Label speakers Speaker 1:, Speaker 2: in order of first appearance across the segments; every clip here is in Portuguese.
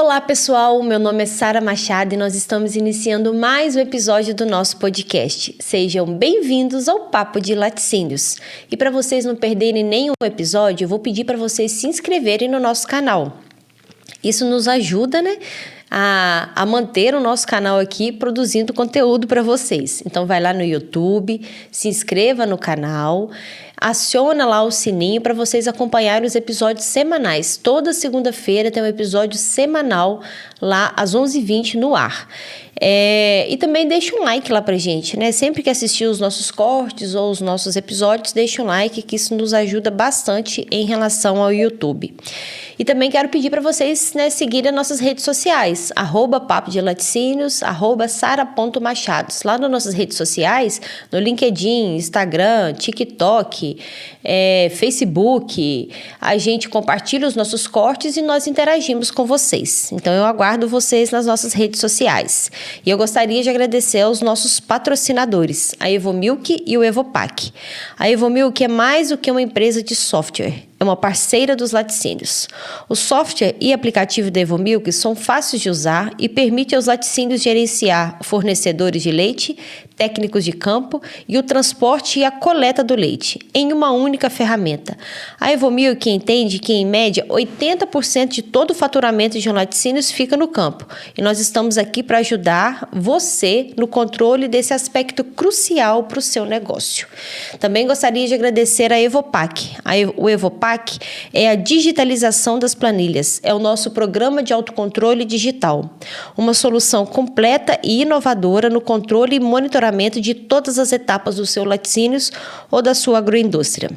Speaker 1: Olá pessoal, meu nome é Sara Machado e nós estamos iniciando mais um episódio do nosso podcast. Sejam bem-vindos ao Papo de Laticínios. E para vocês não perderem nenhum episódio, eu vou pedir para vocês se inscreverem no nosso canal. Isso nos ajuda, a manter o nosso canal aqui produzindo conteúdo para vocês. Então vai lá no YouTube, se inscreva no canal, aciona lá o sininho para vocês acompanharem os episódios semanais. Toda segunda-feira tem um episódio semanal lá às 11h20 no ar. E também deixa um like lá pra gente, Sempre que assistir os nossos cortes ou os nossos episódios, deixa um like, que isso nos ajuda bastante em relação ao YouTube. E também quero pedir para vocês seguirem as nossas redes sociais, @papo de laticínios, @sara.machados. Lá nas nossas redes sociais, no LinkedIn, Instagram, TikTok, Facebook, a gente compartilha os nossos cortes e nós interagimos com vocês. Então eu aguardo vocês nas nossas redes sociais. E eu gostaria de agradecer aos nossos patrocinadores, a Evomilk e o Evopac. A Evomilk é mais do que uma empresa de software. É uma parceira dos laticínios. O software e aplicativo da Evomilk são fáceis de usar e permite aos laticínios gerenciar fornecedores de leite, técnicos de campo e o transporte e a coleta do leite em uma única ferramenta. A Evomilk entende que, em média, 80% de todo o faturamento de laticínios fica no campo. E nós estamos aqui para ajudar você no controle desse aspecto crucial para o seu negócio. Também gostaria de agradecer a Evopac. O Evopac é a digitalização das planilhas, é o nosso programa de autocontrole digital, uma solução completa e inovadora no controle e monitoramento de todas as etapas dos seus laticínios ou da sua agroindústria.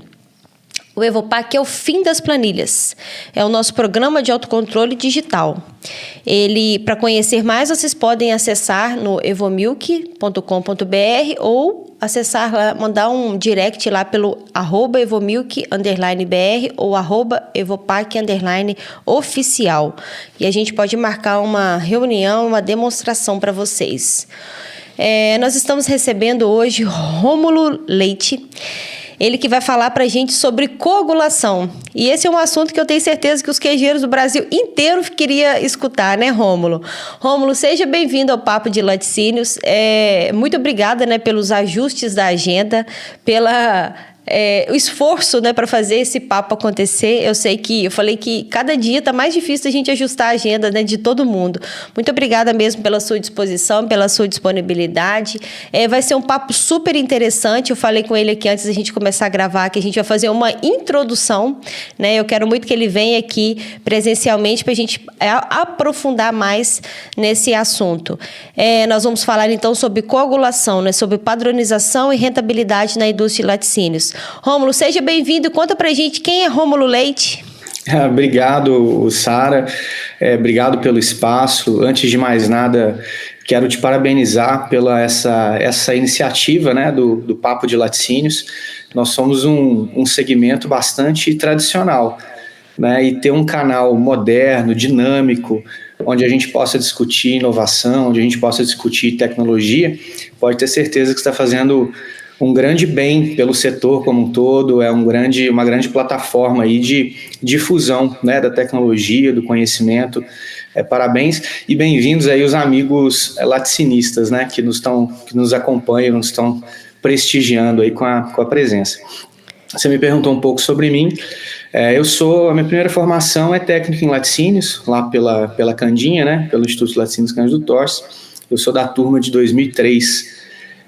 Speaker 1: O Evopac é o fim das planilhas, é o nosso programa de autocontrole digital. Para conhecer mais, vocês podem acessar no evomilk.com.br ou acessar lá, mandar um direct lá pelo @evomilk_br ou @evopac_oficial. E a gente pode marcar uma reunião, uma demonstração para vocês. Nós estamos recebendo hoje Rômulo Leite. Ele que vai falar para a gente sobre coagulação. E esse é um assunto que eu tenho certeza que os queijeiros do Brasil inteiro queriam escutar, Rômulo? Rômulo, seja bem-vindo ao Papo de Laticínios. Muito obrigada, pelos ajustes da agenda, o esforço, para fazer esse papo acontecer. Eu falei que cada dia está mais difícil a gente ajustar a agenda, de todo mundo. Muito obrigada mesmo pela sua disposição, pela sua disponibilidade. Vai ser um papo super interessante. Eu falei com ele aqui antes da gente começar a gravar que a gente vai fazer uma introdução, Eu quero muito que ele venha aqui presencialmente para a gente aprofundar mais nesse assunto. Nós vamos falar então sobre coagulação, sobre padronização e rentabilidade na indústria de laticínios. Rômulo, seja bem-vindo. Conta pra gente quem é Rômulo Leite.
Speaker 2: Obrigado, Sara. Obrigado pelo espaço. Antes de mais nada, quero te parabenizar pela essa iniciativa, do Papo de Laticínios. Nós somos um segmento bastante tradicional, e ter um canal moderno, dinâmico, onde a gente possa discutir inovação, onde a gente possa discutir tecnologia, pode ter certeza que está fazendo um grande bem pelo setor como um todo, uma grande plataforma aí de difusão, da tecnologia, do conhecimento. Parabéns e bem-vindos aí os amigos laticinistas, que nos acompanham, nos estão prestigiando aí com a presença. Você me perguntou um pouco sobre mim. A minha primeira formação é técnica em laticínios, lá pela Candinha, pelo Instituto Laticínios Cândido Torres. Eu sou da turma de 2003.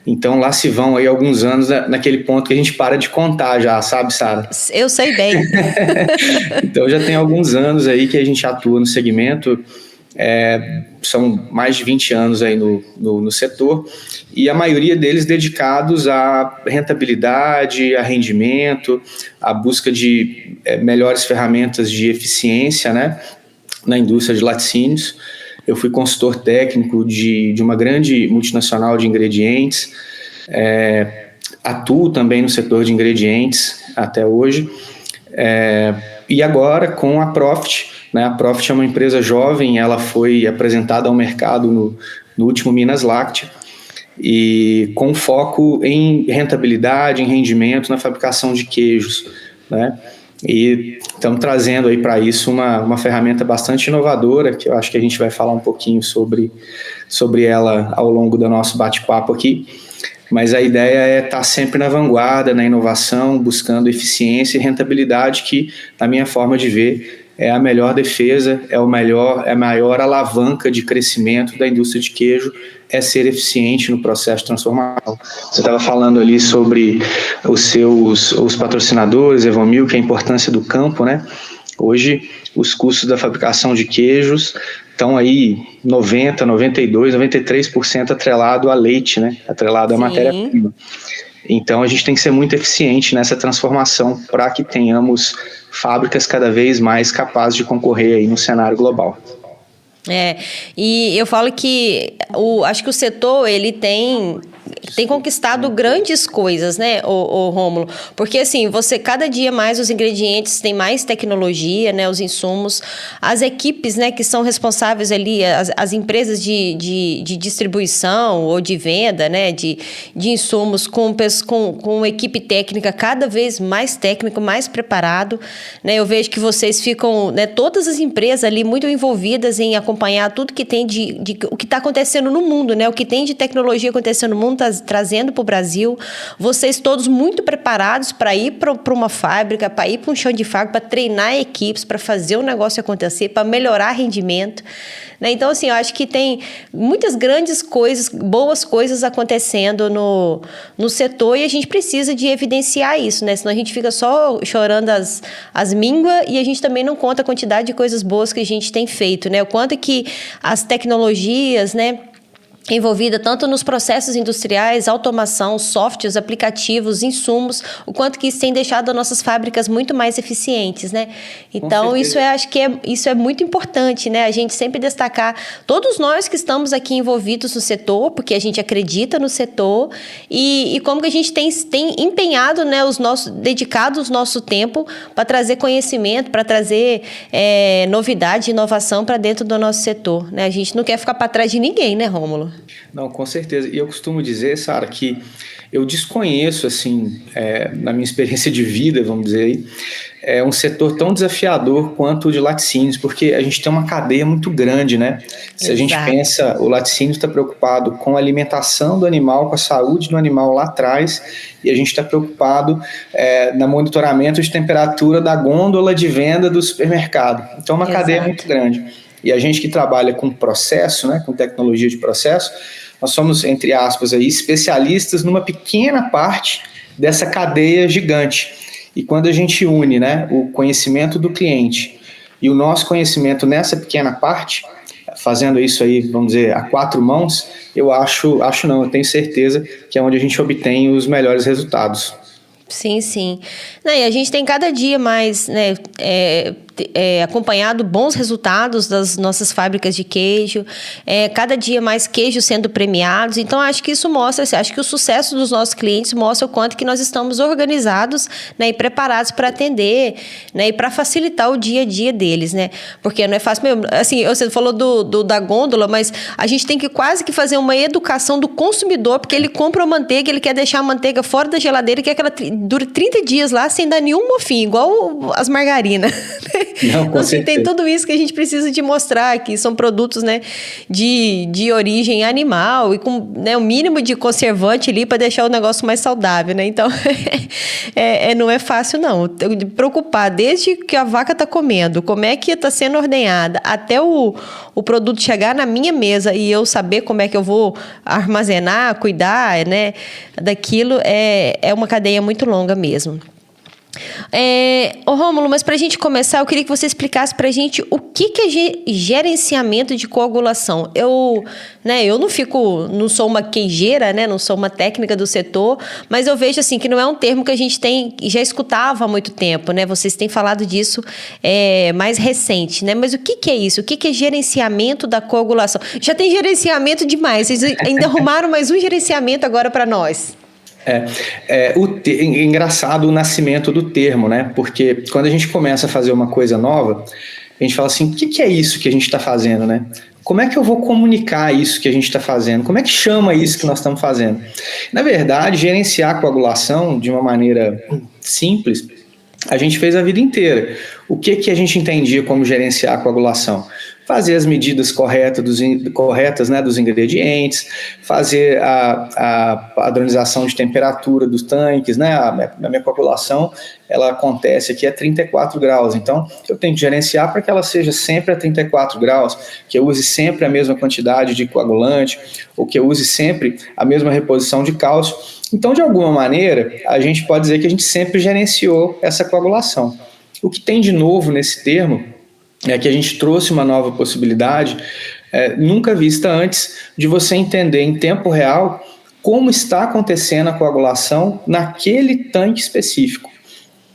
Speaker 2: Então, lá se vão aí alguns anos naquele ponto que a gente para de contar já, sabe, Sara?
Speaker 1: Eu sei bem.
Speaker 2: Então, já tem alguns anos aí que a gente atua no segmento, são mais de 20 anos aí no setor, e a maioria deles dedicados à rentabilidade, a rendimento, à busca de melhores ferramentas de eficiência, na indústria de laticínios. Eu fui consultor técnico de uma grande multinacional de ingredientes, atuo também no setor de ingredientes até hoje, e agora com a Profit. A Profit é uma empresa jovem, ela foi apresentada ao mercado no último Minas Láctea, e com foco em rentabilidade, em rendimento na fabricação de queijos, E estamos trazendo aí para isso uma ferramenta bastante inovadora, que eu acho que a gente vai falar um pouquinho sobre ela ao longo do nosso bate-papo aqui. Mas a ideia é estar sempre na vanguarda, na inovação, buscando eficiência e rentabilidade, que, na minha forma de ver, é a melhor defesa, é a maior alavanca de crescimento da indústria de queijo, é ser eficiente no processo de transformação. Você estava falando ali sobre os patrocinadores, Evomil, que é a importância do campo, né? Hoje, os custos da fabricação de queijos estão aí 90%, 92%, 93% atrelado a leite, né? Atrelado à matéria-prima. Então, a gente tem que ser muito eficiente nessa transformação para que tenhamos fábricas cada vez mais capazes de concorrer aí no cenário global.
Speaker 1: E eu falo que acho que o setor, ele tem conquistado grandes coisas, né, o Rômulo? Porque, assim, cada dia mais os ingredientes têm mais tecnologia, né, os insumos, as equipes, né, que são responsáveis ali, as empresas de distribuição ou de venda, né, de insumos com equipe técnica cada vez mais técnico, mais preparado, né? Eu vejo que vocês ficam, né, todas as empresas ali muito envolvidas em acompanhar tudo que tem o que está acontecendo no mundo, né? O que tem de tecnologia acontecendo no mundo, trazendo para o Brasil. Vocês todos muito preparados para ir para uma fábrica, para ir para um chão de fábrica, para treinar equipes, para fazer o negócio acontecer, para melhorar rendimento, né? Então, assim, eu acho que tem muitas grandes coisas, boas coisas acontecendo no setor e a gente precisa de evidenciar isso, né? Senão a gente fica só chorando as mínguas e a gente também não conta a quantidade de coisas boas que a gente tem feito, né? O quanto que as tecnologias, né, envolvida tanto nos processos industriais, automação, softwares, aplicativos, insumos, o quanto que isso tem deixado as nossas fábricas muito mais eficientes, né? Então, acho que isso é muito importante, né? A gente sempre destacar todos nós que estamos aqui envolvidos no setor, porque a gente acredita no setor e como que a gente tem empenhado, né, dedicado o nosso tempo para trazer conhecimento, para trazer novidade, inovação para dentro do nosso setor, né? A gente não quer ficar para trás de ninguém, né, Rômulo?
Speaker 2: Não, com certeza. E eu costumo dizer, Sara, que eu desconheço, assim, na minha experiência de vida, vamos dizer aí, um setor tão desafiador quanto o de laticínios, porque a gente tem uma cadeia muito grande, né? Se a gente pensa, o laticínio está preocupado com a alimentação do animal, com a saúde do animal lá atrás, e a gente está preocupado no monitoramento de temperatura da gôndola de venda do supermercado. Então, é uma cadeia muito grande. E a gente que trabalha com processo, né, com tecnologia de processo, nós somos, entre aspas, aí, especialistas numa pequena parte dessa cadeia gigante. E quando a gente une, né, o conhecimento do cliente e o nosso conhecimento nessa pequena parte, fazendo isso aí, vamos dizer, a 4 mãos, eu eu tenho certeza que é onde a gente obtém os melhores resultados.
Speaker 1: Sim, sim. E a gente tem cada dia mais, né, acompanhado bons resultados das nossas fábricas de queijo, cada dia mais queijos sendo premiados. Então, acho que isso mostra, acho que o sucesso dos nossos clientes mostra o quanto que nós estamos organizados, né, e preparados para atender, né, e para facilitar o dia a dia deles, né? Porque não é fácil mesmo. Assim, você falou da gôndola, mas a gente tem que quase que fazer uma educação do consumidor, porque ele compra a manteiga, ele quer deixar a manteiga fora da geladeira, quer que ela dure 30 dias lá sem dar nenhum mofinho, igual as margarinas.
Speaker 2: Não,
Speaker 1: então, assim, tem tudo isso que a gente precisa de mostrar, que são produtos, né, de origem animal e com, né, o mínimo de conservante ali para deixar o negócio mais saudável, né? Então, não é fácil, não. Preocupar desde que a vaca está comendo, como é que está sendo ordenhada, até o produto chegar na minha mesa e eu saber como é que eu vou armazenar, cuidar, né, daquilo, é uma cadeia muito longa mesmo. Rômulo, mas para a gente começar, eu queria que você explicasse para a gente o que é gerenciamento de coagulação. Eu não sou uma queijeira, né? Não sou uma técnica do setor, mas eu vejo assim que não é um termo que a gente já escutava há muito tempo, né? Vocês têm falado disso mais recente, né? Mas o que é isso? O que é gerenciamento da coagulação? Já tem gerenciamento demais, vocês ainda arrumaram mais um gerenciamento agora para nós.
Speaker 2: Engraçado o nascimento do termo, né? Porque quando a gente começa a fazer uma coisa nova, a gente fala assim, o que é isso que a gente está fazendo, né? Como é que eu vou comunicar isso que a gente está fazendo? Como é que chama isso que nós estamos fazendo? Na verdade, gerenciar a coagulação de uma maneira simples a gente fez a vida inteira. O que a gente entendia como gerenciar a coagulação? Fazer as medidas corretas, né, dos ingredientes, fazer a padronização de temperatura dos tanques, né? A minha coagulação, ela acontece aqui a 34 graus, então eu tenho que gerenciar para que ela seja sempre a 34 graus, que eu use sempre a mesma quantidade de coagulante, ou que eu use sempre a mesma reposição de cálcio. Então, de alguma maneira, a gente pode dizer que a gente sempre gerenciou essa coagulação. O que tem de novo nesse termo é que a gente trouxe uma nova possibilidade, nunca vista antes, de você entender em tempo real como está acontecendo a coagulação naquele tanque específico,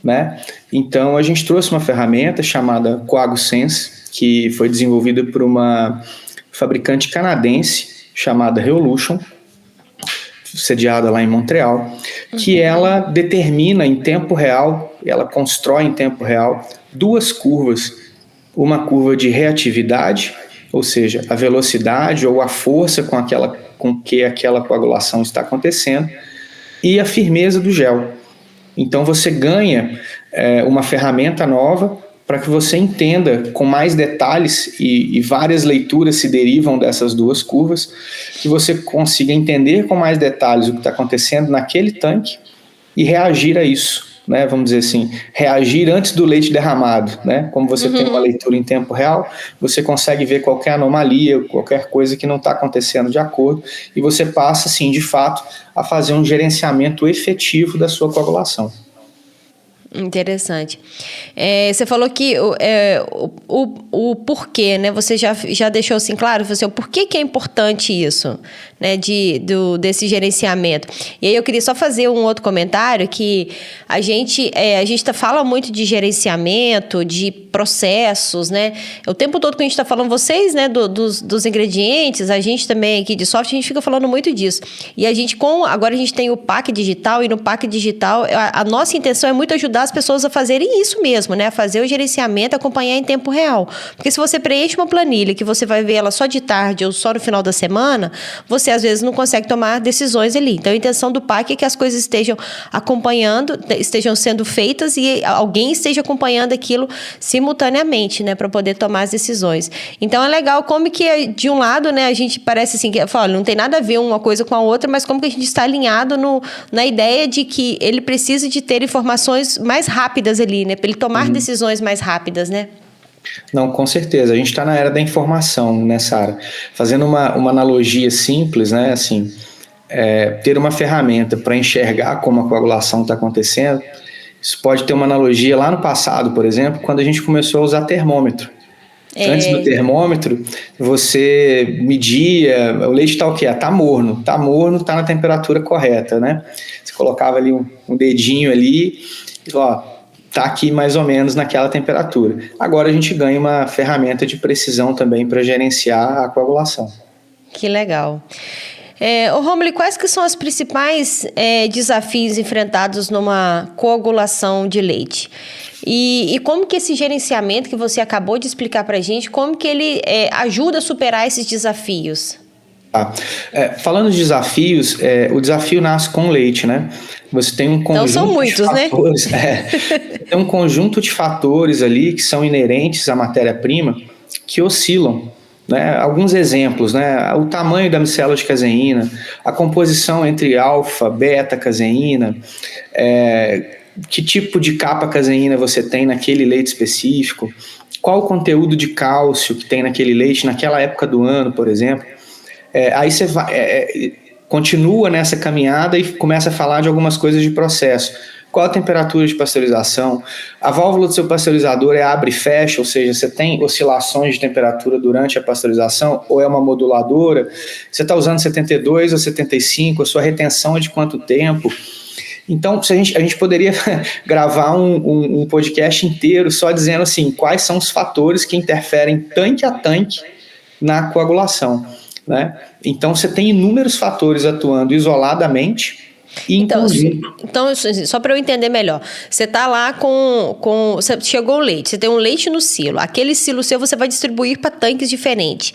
Speaker 2: né? Então, a gente trouxe uma ferramenta chamada CoaguSense, que foi desenvolvida por uma fabricante canadense chamada Reolution, sediada lá em Montreal, que ela determina em tempo real, ela constrói em tempo real 2 curvas, uma curva de reatividade, ou seja, a velocidade ou a força com que aquela coagulação está acontecendo, e a firmeza do gel. Então você ganha uma ferramenta nova para que você entenda com mais detalhes, e várias leituras se derivam dessas 2 curvas, que você consiga entender com mais detalhes o que está acontecendo naquele tanque e reagir a isso, né? Vamos dizer assim, reagir antes do leite derramado, né? Como você tem uma leitura em tempo real, você consegue ver qualquer anomalia, qualquer coisa que não está acontecendo de acordo, e você passa, assim, de fato, a fazer um gerenciamento efetivo da sua coagulação.
Speaker 1: Interessante. Você falou que o porquê, né? Você já deixou assim claro, você, o porquê que é importante isso, né? Desse gerenciamento. E aí eu queria só fazer um outro comentário, que a gente fala muito de gerenciamento, de processos, né? O tempo todo que a gente está falando, vocês, né, dos ingredientes, a gente também aqui de software, a gente fica falando muito disso. E a gente, agora a gente tem o PAC Digital, e no PAC Digital, a nossa intenção é muito ajudar as pessoas a fazerem isso mesmo, né? A fazer o gerenciamento, acompanhar em tempo real. Porque se você preenche uma planilha que você vai ver ela só de tarde ou só no final da semana, você às vezes não consegue tomar decisões ali. Então a intenção do PAC é que as coisas estejam acompanhando, estejam sendo feitas e alguém esteja acompanhando aquilo simultaneamente, né? Para poder tomar as decisões. Então é legal como que, de um lado, né, a gente parece assim, que olha, não tem nada a ver uma coisa com a outra, mas como que a gente está alinhado na ideia de que ele precisa de ter informações mais rápidas ali, né? Para ele tomar decisões mais rápidas, né?
Speaker 2: Não, com certeza. A gente está na era da informação, né, Sara? Fazendo uma analogia simples, né? Assim, ter uma ferramenta para enxergar como a coagulação está acontecendo, isso pode ter uma analogia lá no passado, por exemplo, quando a gente começou a usar termômetro. Antes do termômetro, você media, o leite está o quê? Está morno, está na temperatura correta, né? Você colocava ali um dedinho ali, e está aqui mais ou menos naquela temperatura. Agora a gente ganha uma ferramenta de precisão também para gerenciar a coagulação.
Speaker 1: Que legal. Romulo, quais que são os principais desafios enfrentados numa coagulação de leite? E como que esse gerenciamento que você acabou de explicar para a gente, como que ele ajuda a superar esses desafios?
Speaker 2: Falando de desafios, o desafio nasce com o leite, né? Você tem um conjunto
Speaker 1: então são muitos,
Speaker 2: de fatores, né? Tem um conjunto de fatores ali que são inerentes à matéria-prima que oscilam, né? Alguns exemplos, né? O tamanho da micela de caseína, a composição entre alfa, beta caseína, que tipo de capa caseína você tem naquele leite específico, qual o conteúdo de cálcio que tem naquele leite naquela época do ano, por exemplo. Aí você continua nessa caminhada e começa a falar de algumas coisas de processo. Qual a temperatura de pasteurização? A válvula do seu pasteurizador abre e fecha, ou seja, você tem oscilações de temperatura durante a pasteurização, ou é uma moduladora? Você está usando 72 ou 75? A sua retenção é de quanto tempo? Então, a gente poderia gravar um podcast inteiro só dizendo assim, quais são os fatores que interferem tanque a tanque na coagulação, né? Então, você tem inúmeros fatores atuando isoladamente e em conjunto.
Speaker 1: Então, só para eu entender melhor, você está lá você chegou o leite, você tem um leite no silo, aquele silo seu você vai distribuir para tanques diferentes.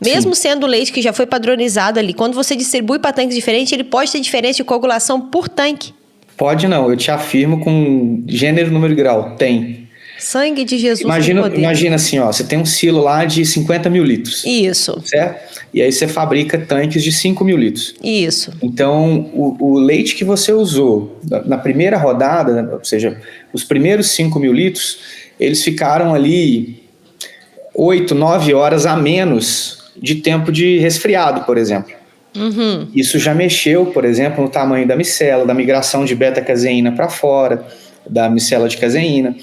Speaker 1: Mesmo sendo leite que já foi padronizado ali, quando você distribui para tanques diferentes, ele pode ter diferença de coagulação por tanque.
Speaker 2: Pode não, eu te afirmo com gênero, número e grau. Tem.
Speaker 1: Sangue de Jesus
Speaker 2: Imagina,
Speaker 1: tem poder.
Speaker 2: imagina assim, ó, você tem um silo lá de 50 mil litros.
Speaker 1: Isso.
Speaker 2: Certo? E aí você fabrica tanques de 5 mil litros.
Speaker 1: Isso.
Speaker 2: Então, o leite que você usou na primeira rodada, né, ou seja, os primeiros 5 mil litros, eles ficaram ali 8, 9 horas a menos de tempo de resfriado, por exemplo. Isso já mexeu, por exemplo, no tamanho da micela, da migração de beta-caseína para fora, da micela de caseína.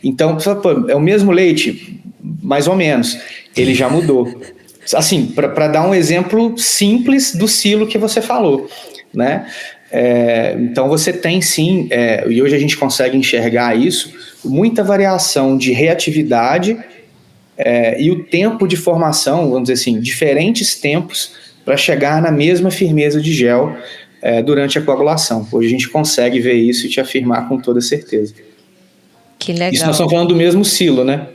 Speaker 2: Então, pô, é o mesmo leite, mais ou menos, ele já mudou. Assim, para dar um exemplo simples do silo que você falou, né? Então você tem sim, e hoje a gente consegue enxergar isso, muita variação de reatividade e o tempo de formação, vamos dizer assim, diferentes tempos para chegar na mesma firmeza de gel durante a coagulação. Hoje a gente consegue ver isso e te afirmar com toda certeza.
Speaker 1: Que legal.
Speaker 2: Isso nós estamos falando do mesmo silo, né?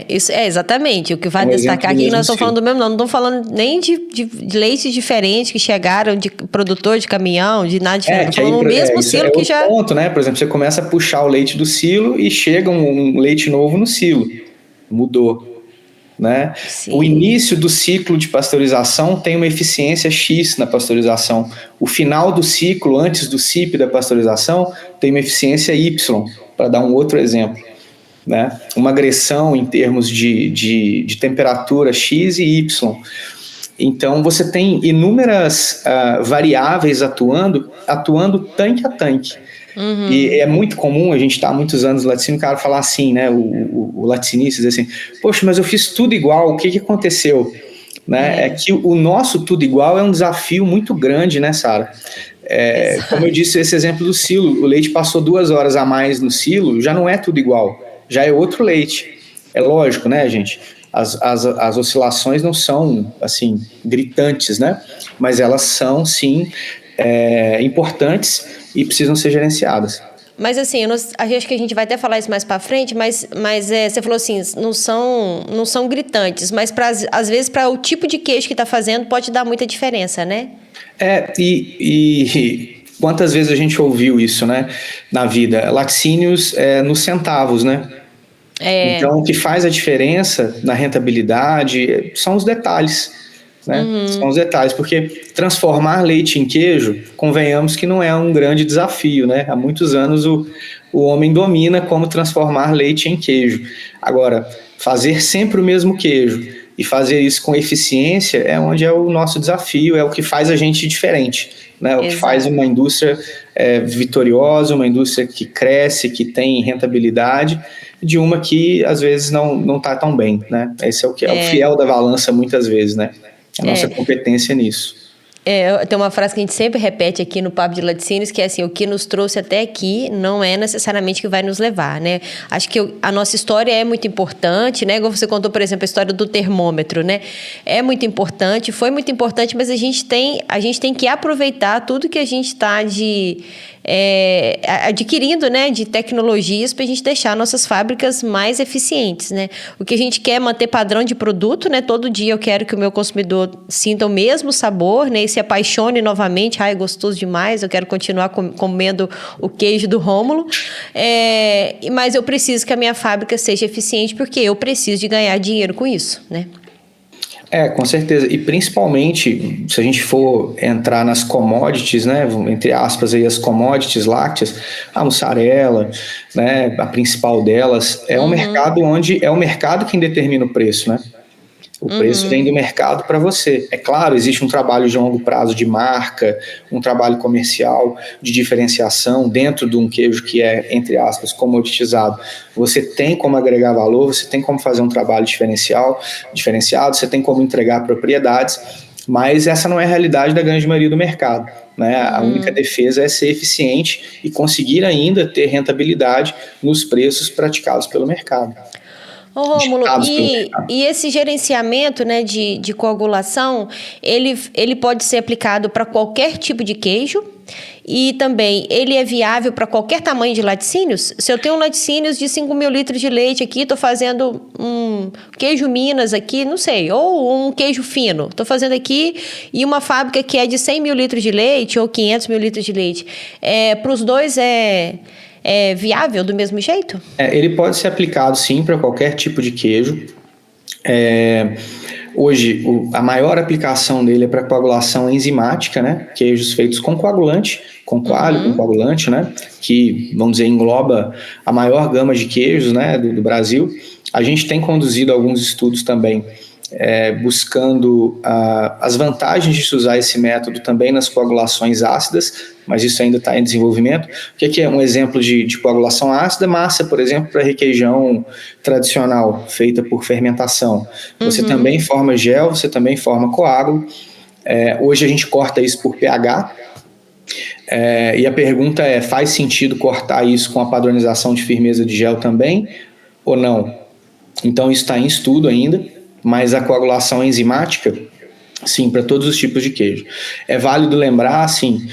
Speaker 1: Isso é exatamente. O que vai
Speaker 2: Um
Speaker 1: destacar aqui é que nós estamos
Speaker 2: silo.
Speaker 1: falando do mesmo, não estamos falando nem de leites diferentes que chegaram de produtor de caminhão, de nada diferente. Estamos falando do mesmo silo que já.
Speaker 2: Ponto, né? Por exemplo, você começa a puxar o leite do silo e chega um leite novo no silo. Mudou, né?
Speaker 1: Sim.
Speaker 2: O início do ciclo de pasteurização tem uma eficiência X na pasteurização. O final do ciclo, antes do CIP da pasteurização, tem uma eficiência Y, para dar um outro exemplo. Né? Uma agressão em termos de temperatura X e Y. Então, você tem inúmeras variáveis atuando tanque a tanque. E é muito comum, a gente está há muitos anos no laticínio, o cara falar assim, né? O laticinista diz assim, poxa, mas eu fiz tudo igual, o que aconteceu? Né? É que o nosso tudo igual é um desafio muito grande, né, Sara? Como eu disse, esse exemplo do silo, o leite passou 2 horas a mais no silo, já não é tudo igual, já é outro leite. É lógico, né, gente? As oscilações não são, assim, gritantes, né? Mas elas são, sim, importantes e precisam ser gerenciadas.
Speaker 1: Mas assim, acho que a gente vai até falar isso mais para frente, mas você falou assim, não são gritantes, mas às vezes para o tipo de queijo que está fazendo pode dar muita diferença, né?
Speaker 2: E quantas vezes a gente ouviu isso, né, na vida? Laticínios nos centavos, né? Então, o que faz a diferença na rentabilidade são os detalhes, né? São os detalhes, porque transformar leite em queijo, convenhamos que não é um grande desafio, né? Há muitos anos o homem domina como transformar leite em queijo. Agora, fazer sempre o mesmo queijo e fazer isso com eficiência é onde é o nosso desafio, é o que faz a gente diferente, né? O que faz uma indústria vitoriosa, uma indústria que cresce, que tem rentabilidade, de uma que às vezes não está tão bem, né? Esse é o que é o fiel da balança muitas vezes, né? A nossa competência nisso.
Speaker 1: Tem uma frase que a gente sempre repete aqui no Papo de Laticínios, que é assim, o que nos trouxe até aqui não é necessariamente o que vai nos levar, né? Acho que a nossa história é muito importante, né? Igual você contou, por exemplo, a história do termômetro, né? É muito importante, foi muito importante, mas a gente tem que aproveitar tudo que a gente está adquirindo, né, de tecnologias para a gente deixar nossas fábricas mais eficientes, né? O que a gente quer é manter padrão de produto, né? Todo dia eu quero que o meu consumidor sinta o mesmo sabor, né? E se apaixone novamente, é gostoso demais, eu quero continuar comendo o queijo do Rômulo, mas eu preciso que a minha fábrica seja eficiente porque eu preciso de ganhar dinheiro com isso, né?
Speaker 2: Com certeza. E principalmente, se a gente for entrar nas commodities, né, entre aspas, aí, as commodities lácteas, a mussarela, né, a principal delas, é um mercado onde é o mercado quem determina o preço, né? O preço vem do mercado para você. É claro, existe um trabalho de longo prazo de marca, um trabalho comercial de diferenciação dentro de um queijo que é, entre aspas, comoditizado. Você tem como agregar valor, você tem como fazer um trabalho diferenciado, você tem como entregar propriedades, mas essa não é a realidade da grande maioria do mercado, né? A única defesa é ser eficiente e conseguir ainda ter rentabilidade nos preços praticados pelo mercado.
Speaker 1: Ô, Rômulo, e esse gerenciamento, né, de coagulação, ele pode ser aplicado para qualquer tipo de queijo E também, ele é viável para qualquer tamanho de laticínios? Se eu tenho um laticínios de 5.000 litros de leite aqui, estou fazendo um queijo Minas aqui, não sei, ou um queijo fino. Estou fazendo aqui e uma fábrica que é de 100.000 litros de leite ou 500.000 litros de leite. Para os dois é viável do mesmo jeito?
Speaker 2: Ele pode ser aplicado, sim, para qualquer tipo de queijo. Hoje, a maior aplicação dele é para coagulação enzimática, né? Queijos feitos com coagulante, com coalho, com coagulante, né? Que, vamos dizer, engloba a maior gama de queijos, né, do Brasil. A gente tem conduzido alguns estudos também buscando as vantagens de se usar esse método também nas coagulações ácidas, mas isso ainda está em desenvolvimento. O que é um exemplo de coagulação ácida? Massa, por exemplo, para requeijão tradicional, feita por fermentação. Você também forma gel, você também forma coágulo. Hoje a gente corta isso por pH, e a pergunta é, faz sentido cortar isso com a padronização de firmeza de gel também ou não? Então isso está em estudo ainda, mas a coagulação enzimática, sim, para todos os tipos de queijo. É válido lembrar, assim,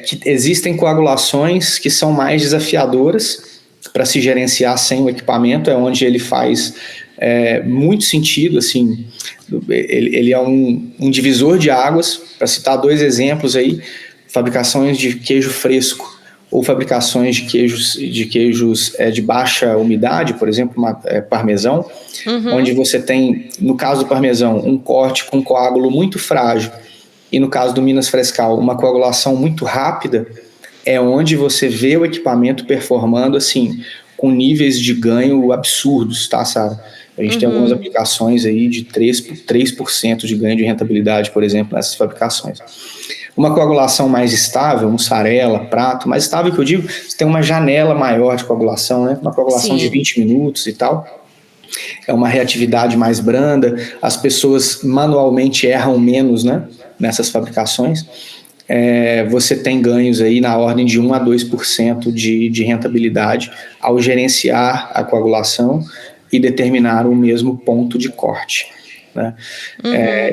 Speaker 2: que existem coagulações que são mais desafiadoras para se gerenciar sem o equipamento, é onde ele faz muito sentido, assim, ele é um divisor de águas. Para citar dois exemplos aí, fabricações de queijo fresco ou fabricações de queijos de baixa umidade, por exemplo, parmesão, onde você tem, no caso do parmesão, um corte com coágulo muito frágil, e no caso do Minas Frescal, uma coagulação muito rápida, é onde você vê o equipamento performando assim, com níveis de ganho absurdos, tá, Sara? A gente tem algumas aplicações aí de 3% de ganho de rentabilidade, por exemplo, nessas fabricações. Uma coagulação mais estável, mussarela, prato, mais estável que eu digo, você tem uma janela maior de coagulação, né? Uma coagulação de 20 minutos e tal. É uma reatividade mais branda, as pessoas manualmente erram menos, né? Nessas fabricações. Você tem ganhos aí na ordem de 1 a 2% de rentabilidade ao gerenciar a coagulação e determinar o mesmo ponto de corte, né?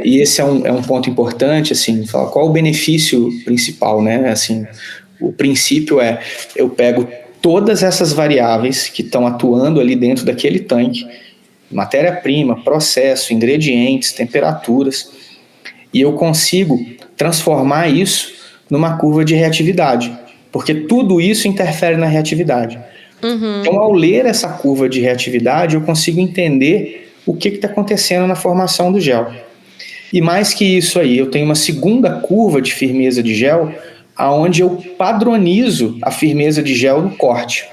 Speaker 2: E esse é um ponto importante, assim, falar qual o benefício principal, né? Assim, o princípio eu pego todas essas variáveis que estão atuando ali dentro daquele tanque, matéria-prima, processo, ingredientes, temperaturas, e eu consigo transformar isso numa curva de reatividade, porque tudo isso interfere na reatividade. Então, ao ler essa curva de reatividade, eu consigo entender o que está acontecendo na formação do gel. E mais que isso aí, eu tenho uma segunda curva de firmeza de gel, onde eu padronizo a firmeza de gel no corte.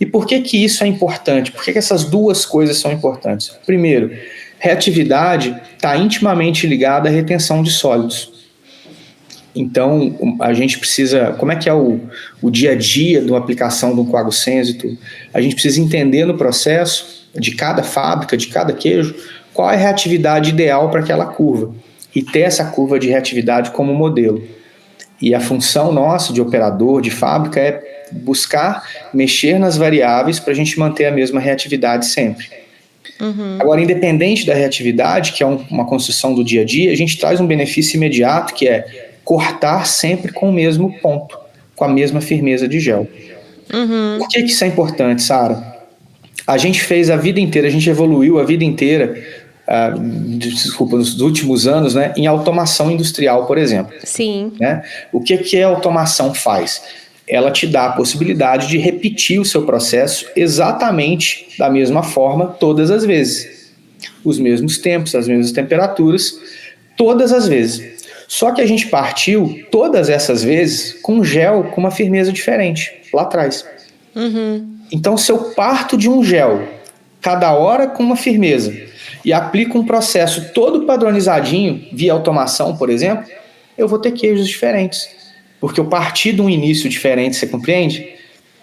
Speaker 2: E por que isso é importante? Por que essas duas coisas são importantes? Primeiro, reatividade está intimamente ligada à retenção de sólidos. Então, a gente precisa... Como é que é o dia a dia de uma aplicação de um coagulsênzito? A gente precisa entender no processo de cada fábrica, de cada queijo, qual é a reatividade ideal para aquela curva. E ter essa curva de reatividade como modelo. E a função nossa de operador, de fábrica, é buscar mexer nas variáveis para a gente manter a mesma reatividade sempre. Agora, independente da reatividade, que é uma construção do dia a dia, a gente traz um benefício imediato, que é cortar sempre com o mesmo ponto, com a mesma firmeza de gel. Por que isso é importante, Sara? A gente fez a vida inteira, a gente evoluiu a vida inteira, nos últimos anos, né, em automação industrial, por exemplo.
Speaker 1: Sim.
Speaker 2: Né? O que a automação faz? Ela te dá a possibilidade de repetir o seu processo exatamente da mesma forma todas as vezes. Os mesmos tempos, as mesmas temperaturas, todas as vezes. Só que a gente partiu todas essas vezes com gel com uma firmeza diferente, lá atrás. Então, se eu parto de um gel, cada hora com uma firmeza, e aplico um processo todo padronizadinho, via automação, por exemplo, eu vou ter queijos diferentes. Porque eu parti de um início diferente, você compreende?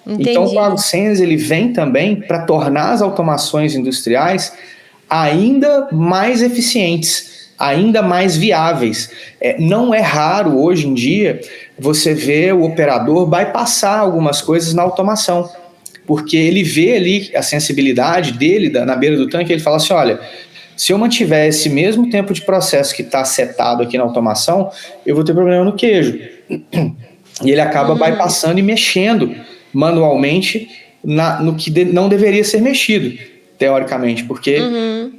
Speaker 1: Entendi.
Speaker 2: Então, o coagulsênese, ele vem também para tornar as automações industriais ainda mais eficientes, ainda mais viáveis. Não é raro, hoje em dia, você ver o operador bypassar algumas coisas na automação, porque ele vê ali a sensibilidade dele na beira do tanque, ele fala assim, olha, se eu mantiver esse mesmo tempo de processo que está setado aqui na automação, eu vou ter problema no queijo. e ele acaba bypassando e mexendo manualmente no que não deveria ser mexido, teoricamente, porque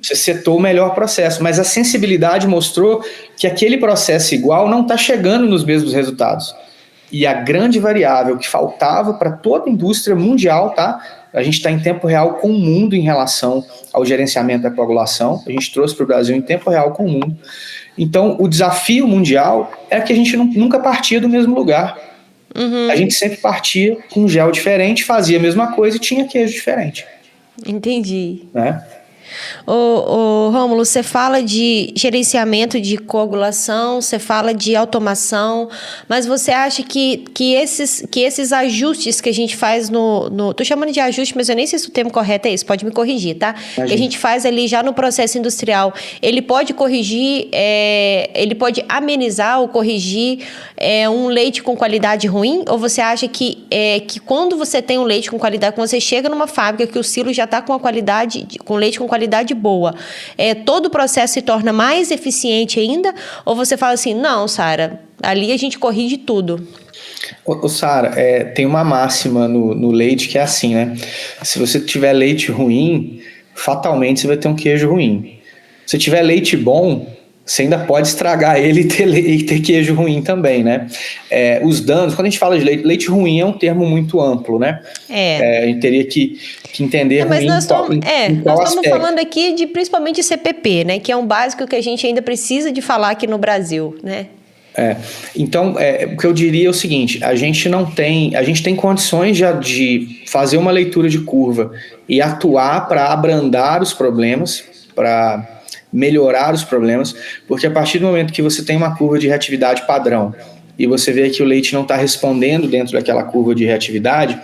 Speaker 2: você setou o melhor processo, mas a sensibilidade mostrou que aquele processo igual não está chegando nos mesmos resultados. E a grande variável que faltava para toda a indústria mundial, tá? A gente está em tempo real com o mundo em relação ao gerenciamento da coagulação. A gente trouxe para o Brasil em tempo real com o mundo. Então, o desafio mundial é que a gente nunca partia do mesmo lugar. A gente sempre partia com um gel diferente, fazia a mesma coisa e tinha queijo diferente.
Speaker 1: Entendi.
Speaker 2: Né?
Speaker 1: Ô, Rômulo, você fala de gerenciamento de coagulação, você fala de automação, mas você acha que esses ajustes que a gente faz tô chamando de ajuste, mas eu nem sei se o termo correto é esse, pode me corrigir, tá? Que a gente faz ali já no processo industrial, ele pode corrigir, ele pode amenizar ou corrigir um leite com qualidade ruim? Ou você acha que quando você tem um leite com qualidade, quando você chega numa fábrica que o silo já está com com leite com qualidade boa, todo o processo se torna mais eficiente ainda? Ou você fala assim, não, Sara, ali a gente corrige tudo?
Speaker 2: Sara, tem uma máxima no leite que é assim, né? Se você tiver leite ruim, fatalmente você vai ter um queijo ruim. Se tiver leite bom, você ainda pode estragar ele e ter queijo ruim também, né? Os danos, quando a gente fala de leite ruim é um termo muito amplo, né? A gente teria que entender
Speaker 1: mas
Speaker 2: ruim
Speaker 1: nós estamos
Speaker 2: aspecto.
Speaker 1: falando aqui de principalmente CPP, né? Que é um básico que a gente ainda precisa de falar aqui no Brasil, né?
Speaker 2: Então, o que eu diria é o seguinte, a gente tem condições de fazer uma leitura de curva e atuar para abrandar os problemas, para melhorar os problemas, porque a partir do momento que você tem uma curva de reatividade padrão e você vê que o leite não está respondendo dentro daquela curva de reatividade,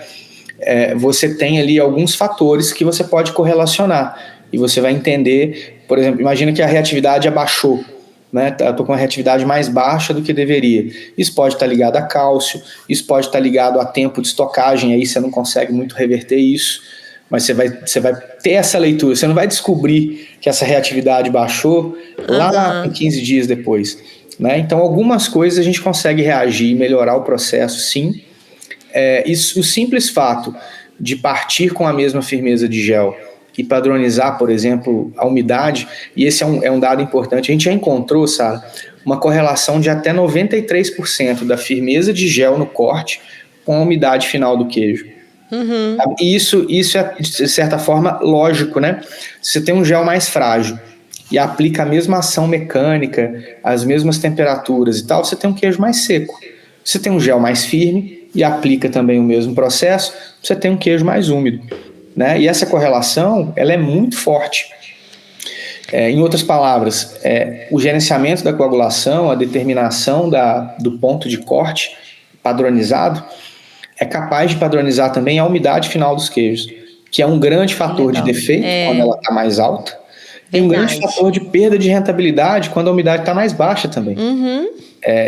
Speaker 2: você tem ali alguns fatores que você pode correlacionar e você vai entender, por exemplo, imagina que a reatividade abaixou, né? Eu estou com uma reatividade mais baixa do que deveria. Isso pode estar ligado a cálcio, isso pode estar ligado a tempo de estocagem, aí você não consegue muito reverter isso, mas você vai ter essa leitura, você não vai descobrir que essa reatividade baixou lá em 15 dias depois. Né? Então, algumas coisas a gente consegue reagir e melhorar o processo, sim. O simples fato de partir com a mesma firmeza de gel e padronizar, por exemplo, a umidade, e esse é um dado importante, a gente já encontrou, Sara, uma correlação de até 93% da firmeza de gel no corte com a umidade final do queijo. E isso é, de certa forma, lógico, né? Se você tem um gel mais frágil e aplica a mesma ação mecânica, as mesmas temperaturas e tal, você tem um queijo mais seco. Você tem um gel mais firme e aplica também o mesmo processo, você tem um queijo mais úmido. Né? E essa correlação, ela é muito forte. Em outras palavras, o gerenciamento da coagulação, a determinação do ponto de corte padronizado, é capaz de padronizar também a umidade final dos queijos, que é um grande fator de defeito quando ela está mais alta, e um grande fator de perda de rentabilidade quando a umidade está mais baixa também.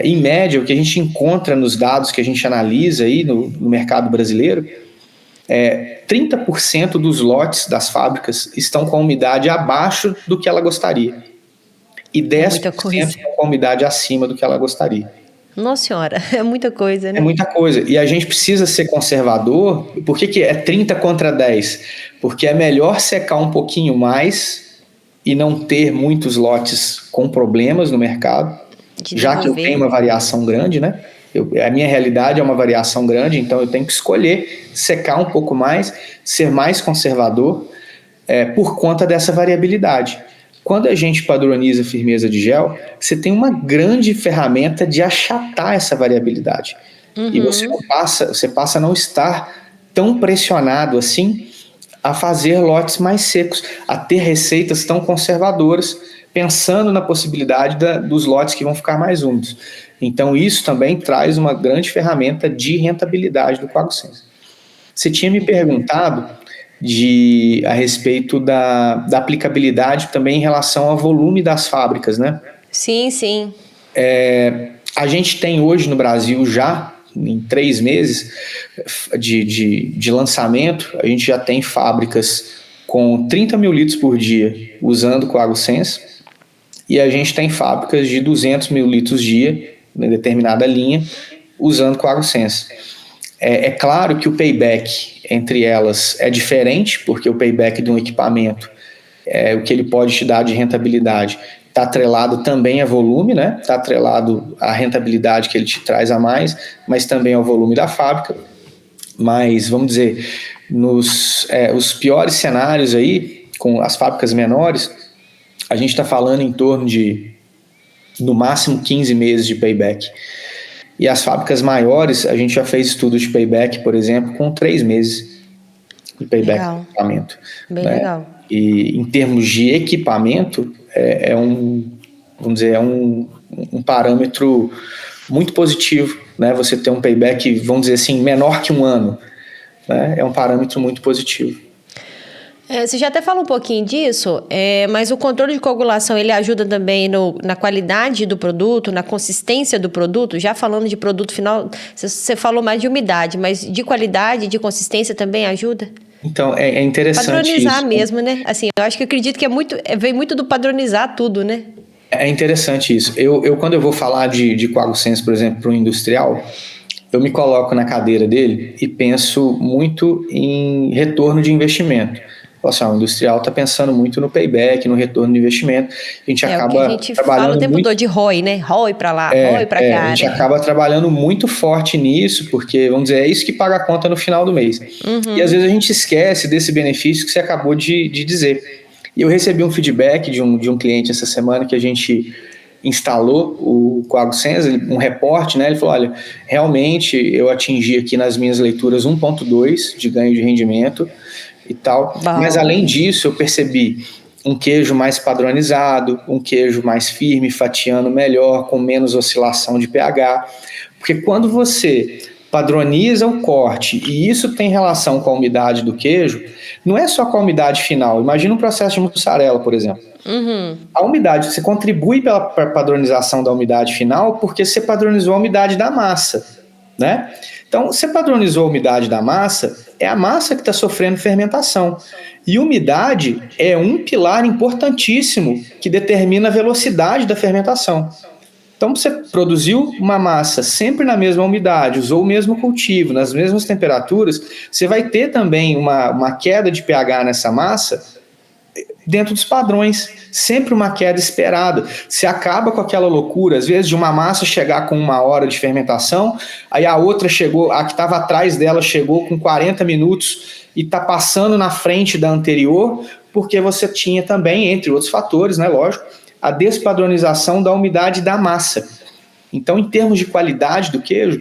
Speaker 2: Em média, o que a gente encontra nos dados que a gente analisa aí no mercado brasileiro, 30% dos lotes das fábricas estão com a umidade abaixo do que ela gostaria, e 10% com a umidade acima do que ela gostaria.
Speaker 1: Nossa senhora, é muita coisa, né?
Speaker 2: É muita coisa. E a gente precisa ser conservador. Por que é 30 contra 10? Porque é melhor secar um pouquinho mais e não ter muitos lotes com problemas no mercado, já que eu tenho uma variação grande, né? A minha realidade é uma variação grande, então eu tenho que escolher secar um pouco mais, ser mais conservador por conta dessa variabilidade. Quando a gente padroniza a firmeza de gel, você tem uma grande ferramenta de achatar essa variabilidade. E você passa a não estar tão pressionado assim a fazer lotes mais secos, a ter receitas tão conservadoras, pensando na possibilidade dos lotes que vão ficar mais úmidos. Então isso também traz uma grande ferramenta de rentabilidade do CoagSense. Você tinha me perguntado a respeito da aplicabilidade também em relação ao volume das fábricas, né?
Speaker 1: Sim, sim.
Speaker 2: A gente tem hoje no Brasil já, em 3 meses de lançamento, a gente já tem fábricas com 30 mil litros por dia usando o CoagSense, e a gente tem fábricas de 200 mil litros dia, em determinada linha, usando CoaguSense. É claro que o payback entre elas é diferente, porque o payback de um equipamento, o que ele pode te dar de rentabilidade, está atrelado também a volume, né? Está atrelado à rentabilidade que ele te traz a mais, mas também ao volume da fábrica. Mas, vamos dizer, os piores cenários aí, com as fábricas menores, a gente está falando em torno de, no máximo, 15 meses de payback. E as fábricas maiores, a gente já fez estudo de payback, por exemplo, com 3 meses de payback do equipamento.
Speaker 1: Bem legal.
Speaker 2: E em termos de equipamento, vamos dizer, um parâmetro muito positivo, né? Você ter um payback, vamos dizer assim, menor que 1 ano, né? É um parâmetro muito positivo.
Speaker 1: Você já até falou um pouquinho disso, mas o controle de coagulação, ele ajuda também na qualidade do produto, na consistência do produto? Já falando de produto final, você falou mais de umidade, mas de qualidade, de consistência também ajuda?
Speaker 2: Então, é interessante
Speaker 1: padronizar
Speaker 2: isso.
Speaker 1: Mesmo, né? Assim, eu acho que eu acredito que vem muito do padronizar tudo, né?
Speaker 2: É interessante isso. Quando eu vou falar de CoaguSense, por exemplo, para um industrial, eu me coloco na cadeira dele e penso muito em retorno de investimento. Assim, o industrial está pensando muito no payback, no retorno de investimento. A gente acaba
Speaker 1: o que a gente fala o tempo todo de ROI, né? ROI para lá, ROI para cá.
Speaker 2: A gente acaba trabalhando muito forte nisso, porque, vamos dizer, é isso que paga a conta no final do mês. E às vezes a gente esquece desse benefício que você acabou de dizer. E eu recebi um feedback de um cliente essa semana que a gente instalou o CoaguSense, um reporte, né? Ele falou, olha, realmente eu atingi aqui nas minhas leituras 1,2 de ganho de rendimento e tal. Bom. Mas além disso, eu percebi um queijo mais padronizado, um queijo mais firme, fatiando melhor, com menos oscilação de pH. Porque quando você padroniza o corte e isso tem relação com a umidade do queijo, não é só com a umidade final. Imagina um processo de mussarela, por exemplo. A umidade, você contribui para a padronização da umidade final porque você padronizou a umidade da massa, né? Então, você padronizou a umidade da massa, é a massa que está sofrendo fermentação. E umidade é um pilar importantíssimo que determina a velocidade da fermentação. Então, você produziu uma massa sempre na mesma umidade, usou o mesmo cultivo, nas mesmas temperaturas, você vai ter também uma queda de pH nessa massa dentro dos padrões, sempre uma queda esperada. Você acaba com aquela loucura, às vezes, de uma massa chegar com 1 hora de fermentação, aí a outra chegou, a que estava atrás dela chegou com 40 minutos e está passando na frente da anterior, porque você tinha também, entre outros fatores, né, lógico, a despadronização da umidade da massa. Então, em termos de qualidade do queijo,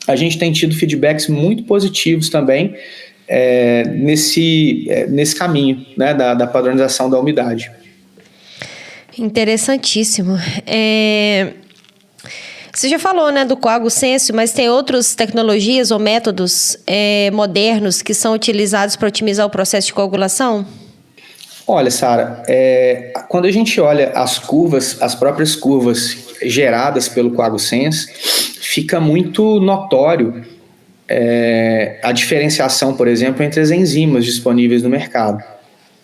Speaker 2: a gente tem tido feedbacks muito positivos também, nesse caminho, né, da padronização da umidade.
Speaker 1: Interessantíssimo. Você já falou, né, do CoaguSense, mas tem outras tecnologias ou métodos modernos que são utilizados para otimizar o processo de coagulação?
Speaker 2: Olha, Sara, quando a gente olha as curvas, as próprias curvas geradas pelo CoaguSense, fica muito notório a diferenciação, por exemplo, entre as enzimas disponíveis no mercado,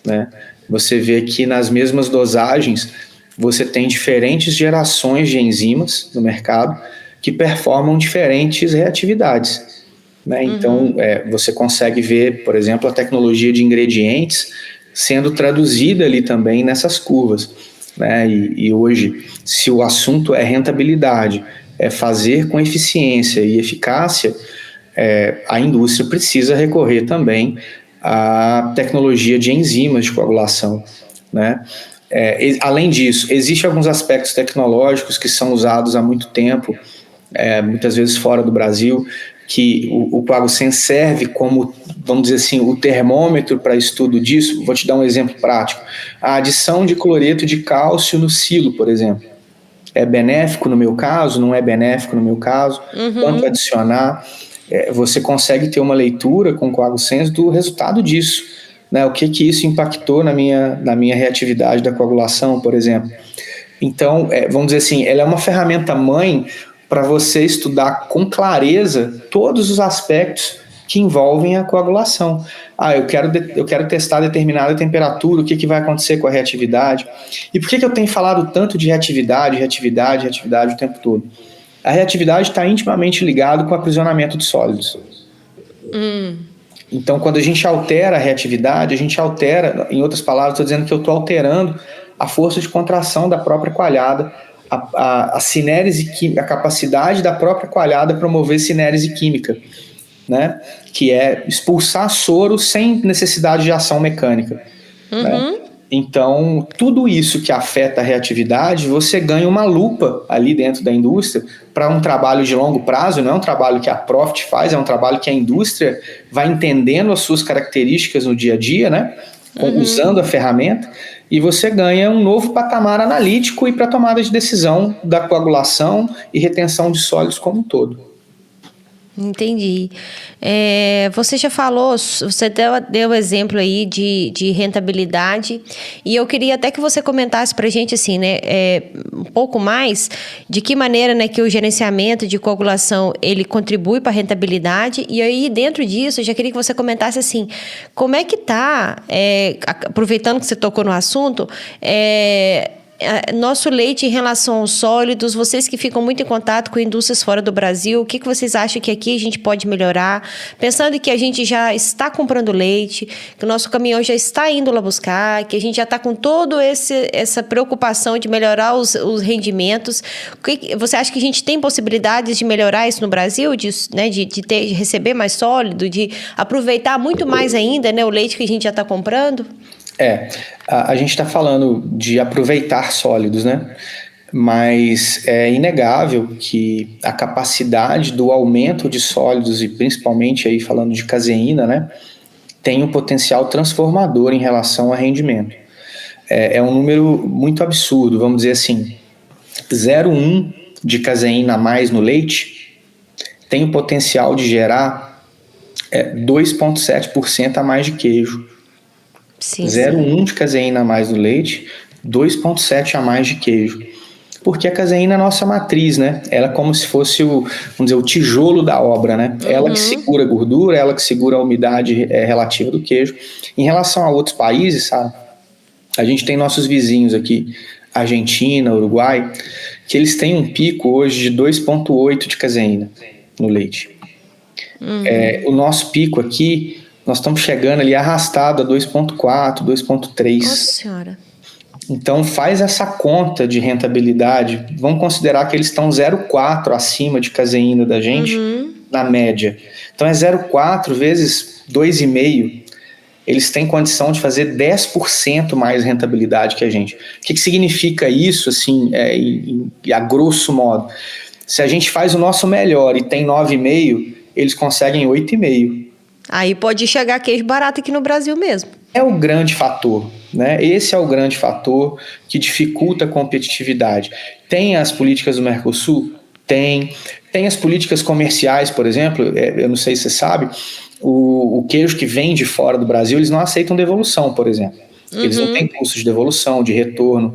Speaker 2: né? Você vê que nas mesmas dosagens você tem diferentes gerações de enzimas no mercado que performam diferentes reatividades, né? Então, você consegue ver, por exemplo, a tecnologia de ingredientes sendo traduzida ali também nessas curvas, né? E hoje, se o assunto é rentabilidade, é fazer com eficiência e eficácia, a indústria precisa recorrer também à tecnologia de enzimas de coagulação, né? Além disso, existem alguns aspectos tecnológicos que são usados há muito tempo, muitas vezes fora do Brasil, que o CoaguSense serve como, vamos dizer assim, o termômetro para estudo disso. Vou te dar um exemplo prático. A adição de cloreto de cálcio no silo, por exemplo. É benéfico no meu caso? Não é benéfico no meu caso? Quanto adicionar? Você consegue ter uma leitura com o CoaguSense do resultado disso, né? O que isso impactou na minha reatividade da coagulação, por exemplo. Então, vamos dizer assim, ela é uma ferramenta mãe para você estudar com clareza todos os aspectos que envolvem a coagulação. Eu quero testar determinada temperatura, o que vai acontecer com a reatividade. E por que eu tenho falado tanto de reatividade o tempo todo? A reatividade está intimamente ligada com o aprisionamento de sólidos. Então, quando a gente altera a reatividade, a gente altera, em outras palavras, estou dizendo que eu estou alterando a força de contração da própria coalhada, a cinérese química, a capacidade da própria coalhada promover cinérese química, né? Que é expulsar soro sem necessidade de ação mecânica. Né? Então, tudo isso que afeta a reatividade, você ganha uma lupa ali dentro da indústria para um trabalho de longo prazo, não é um trabalho que a Profit faz, é um trabalho que a indústria vai entendendo as suas características no dia a dia, né? Usando a ferramenta, e você ganha um novo patamar analítico e para tomada de decisão da coagulação e retenção de sólidos como um todo.
Speaker 1: Entendi. Você já falou, você deu exemplo aí de rentabilidade, e eu queria até que você comentasse pra gente assim, né, um pouco mais de que maneira, né, que o gerenciamento de coagulação ele contribui para a rentabilidade, e aí dentro disso eu já queria que você comentasse assim, como é que tá, aproveitando que você tocou no assunto, nosso leite em relação aos sólidos, vocês que ficam muito em contato com indústrias fora do Brasil, o que vocês acham que aqui a gente pode melhorar? Pensando que a gente já está comprando leite, que o nosso caminhão já está indo lá buscar, que a gente já está com toda essa preocupação de melhorar os rendimentos. Você acha que a gente tem possibilidades de melhorar isso no Brasil? De receber mais sólido, de aproveitar muito mais ainda, né, o leite que a gente já está comprando?
Speaker 2: A gente está falando de aproveitar sólidos, né? Mas é inegável que a capacidade do aumento de sólidos, e principalmente aí falando de caseína, né, tem um potencial transformador em relação a rendimento. É um número muito absurdo, vamos dizer assim, 0,1 de caseína a mais no leite tem o potencial de gerar 2,7% a mais de queijo. 0,1 de caseína a mais no leite, 2,7 a mais de queijo. Porque a caseína é a nossa matriz, né? Ela é como se fosse o tijolo da obra, né? Ela que segura a gordura, ela que segura a umidade relativa do queijo. Em relação a outros países, sabe? A gente tem nossos vizinhos aqui, Argentina, Uruguai, que eles têm um pico hoje de 2,8 de caseína no leite. O nosso pico aqui, nós estamos chegando ali arrastado a 2,4, 2,3.
Speaker 1: Nossa Senhora.
Speaker 2: Então faz essa conta de rentabilidade. Vamos considerar que eles estão 0,4 acima de caseína da gente, na média. Então é 0,4 vezes 2,5. Eles têm condição de fazer 10% mais rentabilidade que a gente. O que significa isso, assim, a grosso modo? Se a gente faz o nosso melhor e tem 9,5, eles conseguem 8,5.
Speaker 1: Aí pode chegar queijo barato aqui no Brasil mesmo.
Speaker 2: É o grande fator, né? Esse é o grande fator que dificulta a competitividade. Tem as políticas do Mercosul? Tem as políticas comerciais, por exemplo, eu não sei se você sabe, o queijo que vem de fora do Brasil, eles não aceitam devolução, por exemplo. Eles não têm custo de devolução, de retorno.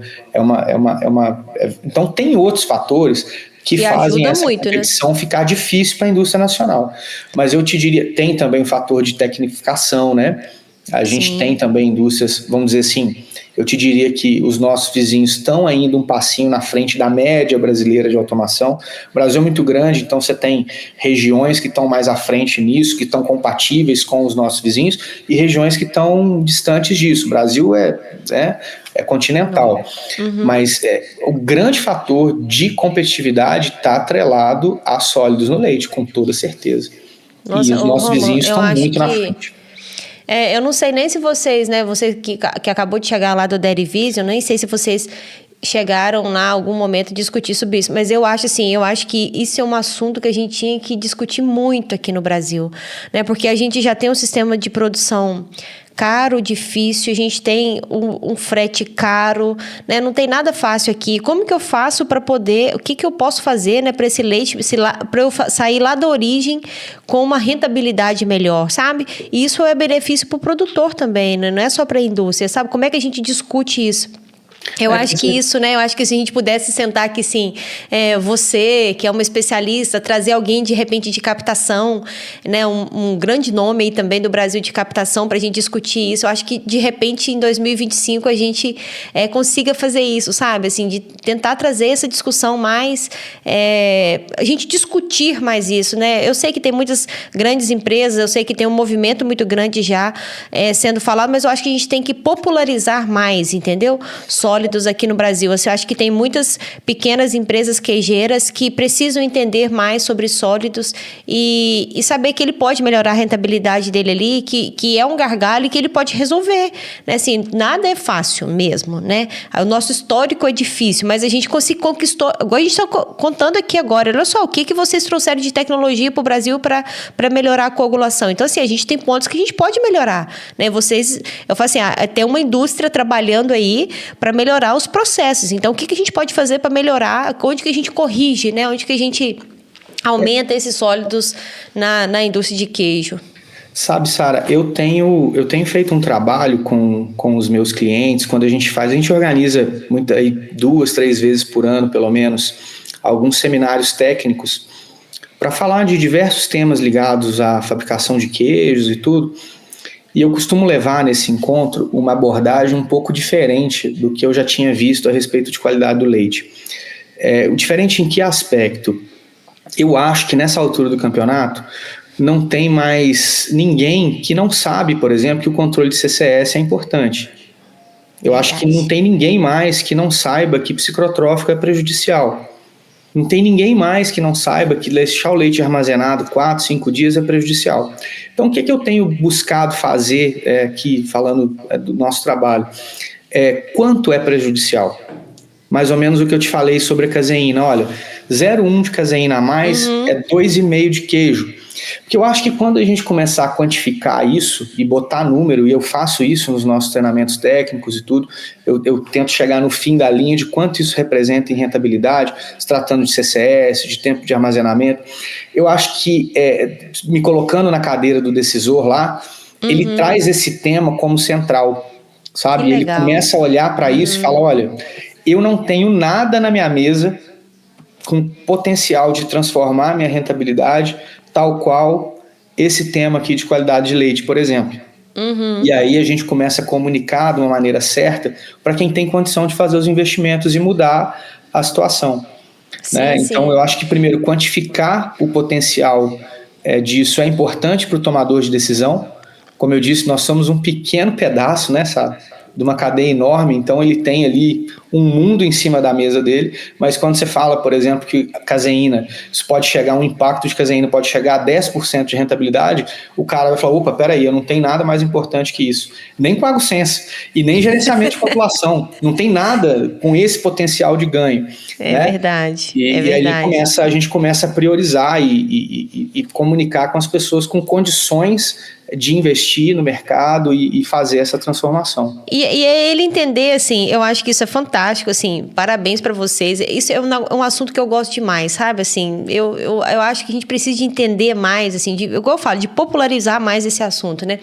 Speaker 2: Então tem outros fatores que fazem essa competição, né, ficar difícil para a indústria nacional. Mas eu te diria, tem também o fator de tecnificação, né? A gente tem também indústrias, vamos dizer assim, eu te diria que os nossos vizinhos estão ainda um passinho na frente da média brasileira de automação. O Brasil é muito grande, então você tem regiões que estão mais à frente nisso, que estão compatíveis com os nossos vizinhos, e regiões que estão distantes disso. O Brasil é continental, mas o grande fator de competitividade está atrelado a sólidos no leite, com toda certeza.
Speaker 1: Nossa,
Speaker 2: e os nossos vizinhos estão muito na frente.
Speaker 1: Eu não sei nem se vocês, né, você que acabou de chegar lá do Dairy Vision, nem sei se vocês chegaram lá em algum momento discutir sobre isso, mas eu acho que isso é um assunto que a gente tinha que discutir muito aqui no Brasil, né, porque a gente já tem um sistema de produção caro, difícil, a gente tem um frete caro, né? Não tem nada fácil aqui. Como que eu faço para poder, o que eu posso fazer, né, para esse leite, para eu sair lá da origem com uma rentabilidade melhor, sabe? E isso é benefício para o produtor também, né? Não é só para a indústria, sabe? Como é que a gente discute isso? Eu acho que isso, né? Eu acho que se a gente pudesse sentar aqui, sim, você, que é uma especialista, trazer alguém de repente de captação, né? Um grande nome aí também do Brasil de captação para a gente discutir isso. Eu acho que de repente em 2025 a gente consiga fazer isso, sabe? Assim, de tentar trazer essa discussão mais, a gente discutir mais isso, né? Eu sei que tem muitas grandes empresas, eu sei que tem um movimento muito grande já sendo falado, mas eu acho que a gente tem que popularizar mais, entendeu? Sólidos aqui no Brasil. Eu acho que tem muitas pequenas empresas queijeiras que precisam entender mais sobre sólidos e saber que ele pode melhorar a rentabilidade dele ali, que é um gargalo e que ele pode resolver, né? Assim, nada é fácil mesmo, né? O nosso histórico é difícil, mas a gente conquistou. Agora a gente está contando aqui agora, olha só, o que vocês trouxeram de tecnologia para o Brasil para melhorar a coagulação. Então, assim, a gente tem pontos que a gente pode melhorar, né? Eu falo assim, tem uma indústria trabalhando aí para melhorar os processos. Então, o que a gente pode fazer para melhorar? Onde que a gente corrige, né? Onde que a gente aumenta esses sólidos na indústria de queijo?
Speaker 2: Sabe, Sara, eu tenho feito um trabalho com os meus clientes. Quando a gente organiza aí 2, 3 vezes por ano, pelo menos, alguns seminários técnicos para falar de diversos temas ligados à fabricação de queijos e tudo. E eu costumo levar nesse encontro uma abordagem um pouco diferente do que eu já tinha visto a respeito de qualidade do leite. O diferente em que aspecto? Eu acho que nessa altura do campeonato não tem mais ninguém que não sabe, por exemplo, que o controle de CCS é importante. Eu acho que não tem ninguém mais que não saiba que psicotrófico é prejudicial. Não tem ninguém mais que não saiba que deixar o leite armazenado 4, 5 dias é prejudicial. Então, o que eu tenho buscado fazer aqui, falando do nosso trabalho? Quanto é prejudicial? Mais ou menos o que eu te falei sobre a caseína. Olha, 0,1 de caseína a mais é 2,5 de queijo. Porque eu acho que quando a gente começar a quantificar isso e botar número, e eu faço isso nos nossos treinamentos técnicos e tudo, eu tento chegar no fim da linha de quanto isso representa em rentabilidade, se tratando de CCS, de tempo de armazenamento. Eu acho que, me colocando na cadeira do decisor lá, ele traz esse tema como central, sabe? Ele começa a olhar para isso e fala, olha, eu não tenho nada na minha mesa com potencial de transformar a minha rentabilidade, tal qual esse tema aqui de qualidade de leite, por exemplo. E aí a gente começa a comunicar de uma maneira certa para quem tem condição de fazer os investimentos e mudar a situação.
Speaker 1: Sim,
Speaker 2: né?
Speaker 1: sim.
Speaker 2: Então eu acho que primeiro quantificar o potencial disso é importante para o tomador de decisão. Como eu disse, nós somos um pequeno pedaço, né, sabe, de uma cadeia enorme, então ele tem ali um mundo em cima da mesa dele, mas quando você fala, por exemplo, que a caseína, isso pode chegar, um impacto de caseína pode chegar a 10% de rentabilidade, o cara vai falar, opa, peraí, eu não tenho nada mais importante que isso, nem PagoSense, e nem gerenciamento de população, não tem nada com esse potencial de ganho. Né?
Speaker 1: Verdade,
Speaker 2: E
Speaker 1: verdade.
Speaker 2: aí a gente começa a priorizar e comunicar com as pessoas com condições de investir no mercado e fazer essa transformação.
Speaker 1: E ele entender, assim, eu acho que isso é fantástico, assim, parabéns para vocês. Isso é um assunto que eu gosto demais, sabe? Assim, eu acho que a gente precisa de entender mais, assim, igual eu falo, de popularizar mais esse assunto, né?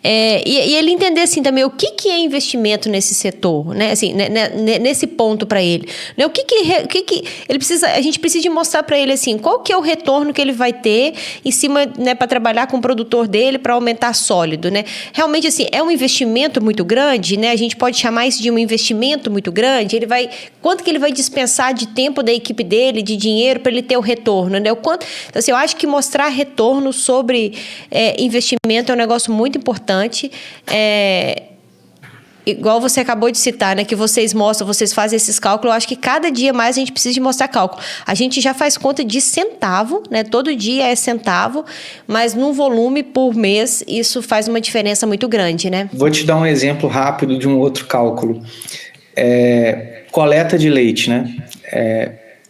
Speaker 1: E ele entender assim também o que é investimento nesse setor, né? Assim, nesse ponto para ele, né? O que ele precisa, a gente precisa de mostrar para ele assim, qual que é o retorno que ele vai ter em cima, né, para trabalhar com o produtor dele para aumentar sólido, né? Realmente assim, é um investimento muito grande, né? A gente pode chamar isso de um investimento muito grande. Quanto que ele vai dispensar de tempo da equipe dele, de dinheiro para ele ter o retorno, né? Então, assim, eu acho que mostrar retorno sobre investimento é um negócio muito importante, igual você acabou de citar, né, que vocês mostram, vocês fazem esses cálculos. Eu acho que cada dia mais a gente precisa de mostrar cálculo. A gente já faz conta de centavo, né, todo dia é centavo, mas num volume por mês, isso faz uma diferença muito grande, né?
Speaker 2: Vou te dar um exemplo rápido de um outro cálculo. Coleta de leite, né?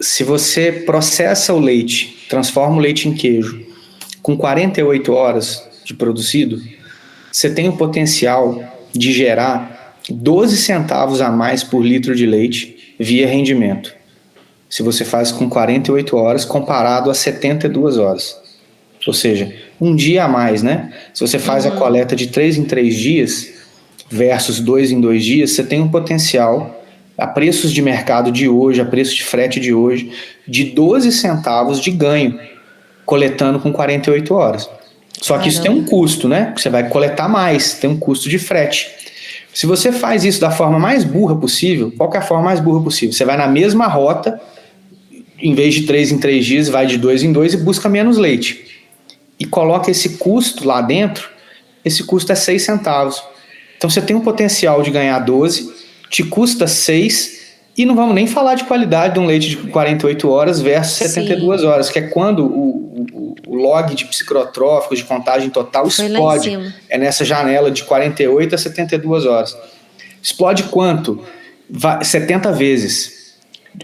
Speaker 2: Se você processa o leite, transforma o leite em queijo, com 48 horas de produzido, você tem o potencial de gerar 12 centavos a mais por litro de leite via rendimento. Se você faz com 48 horas comparado a 72 horas. Ou seja, um dia a mais, né? Se você faz a coleta de 3 em 3 dias, versus 2 em 2 dias, você tem um potencial, a preços de mercado de hoje, a preço de frete de hoje, de 12 centavos de ganho, coletando com 48 horas. Só que isso tem um custo, né? Você vai coletar mais, tem um custo de frete. Se você faz isso da forma mais burra possível, qual que é a forma mais burra possível? Você vai na mesma rota, em vez de 3 em 3 dias, vai de 2 em 2 e busca menos leite. E coloca esse custo lá dentro, esse custo é 6 centavos. Então você tem um potencial de ganhar 12, te custa 6, e não vamos nem falar de qualidade de um leite de 48 horas versus 72 horas, que é quando o log de psicotróficos, de contagem total, explode. É nessa janela de 48 a 72 horas. Explode quanto? 70 vezes.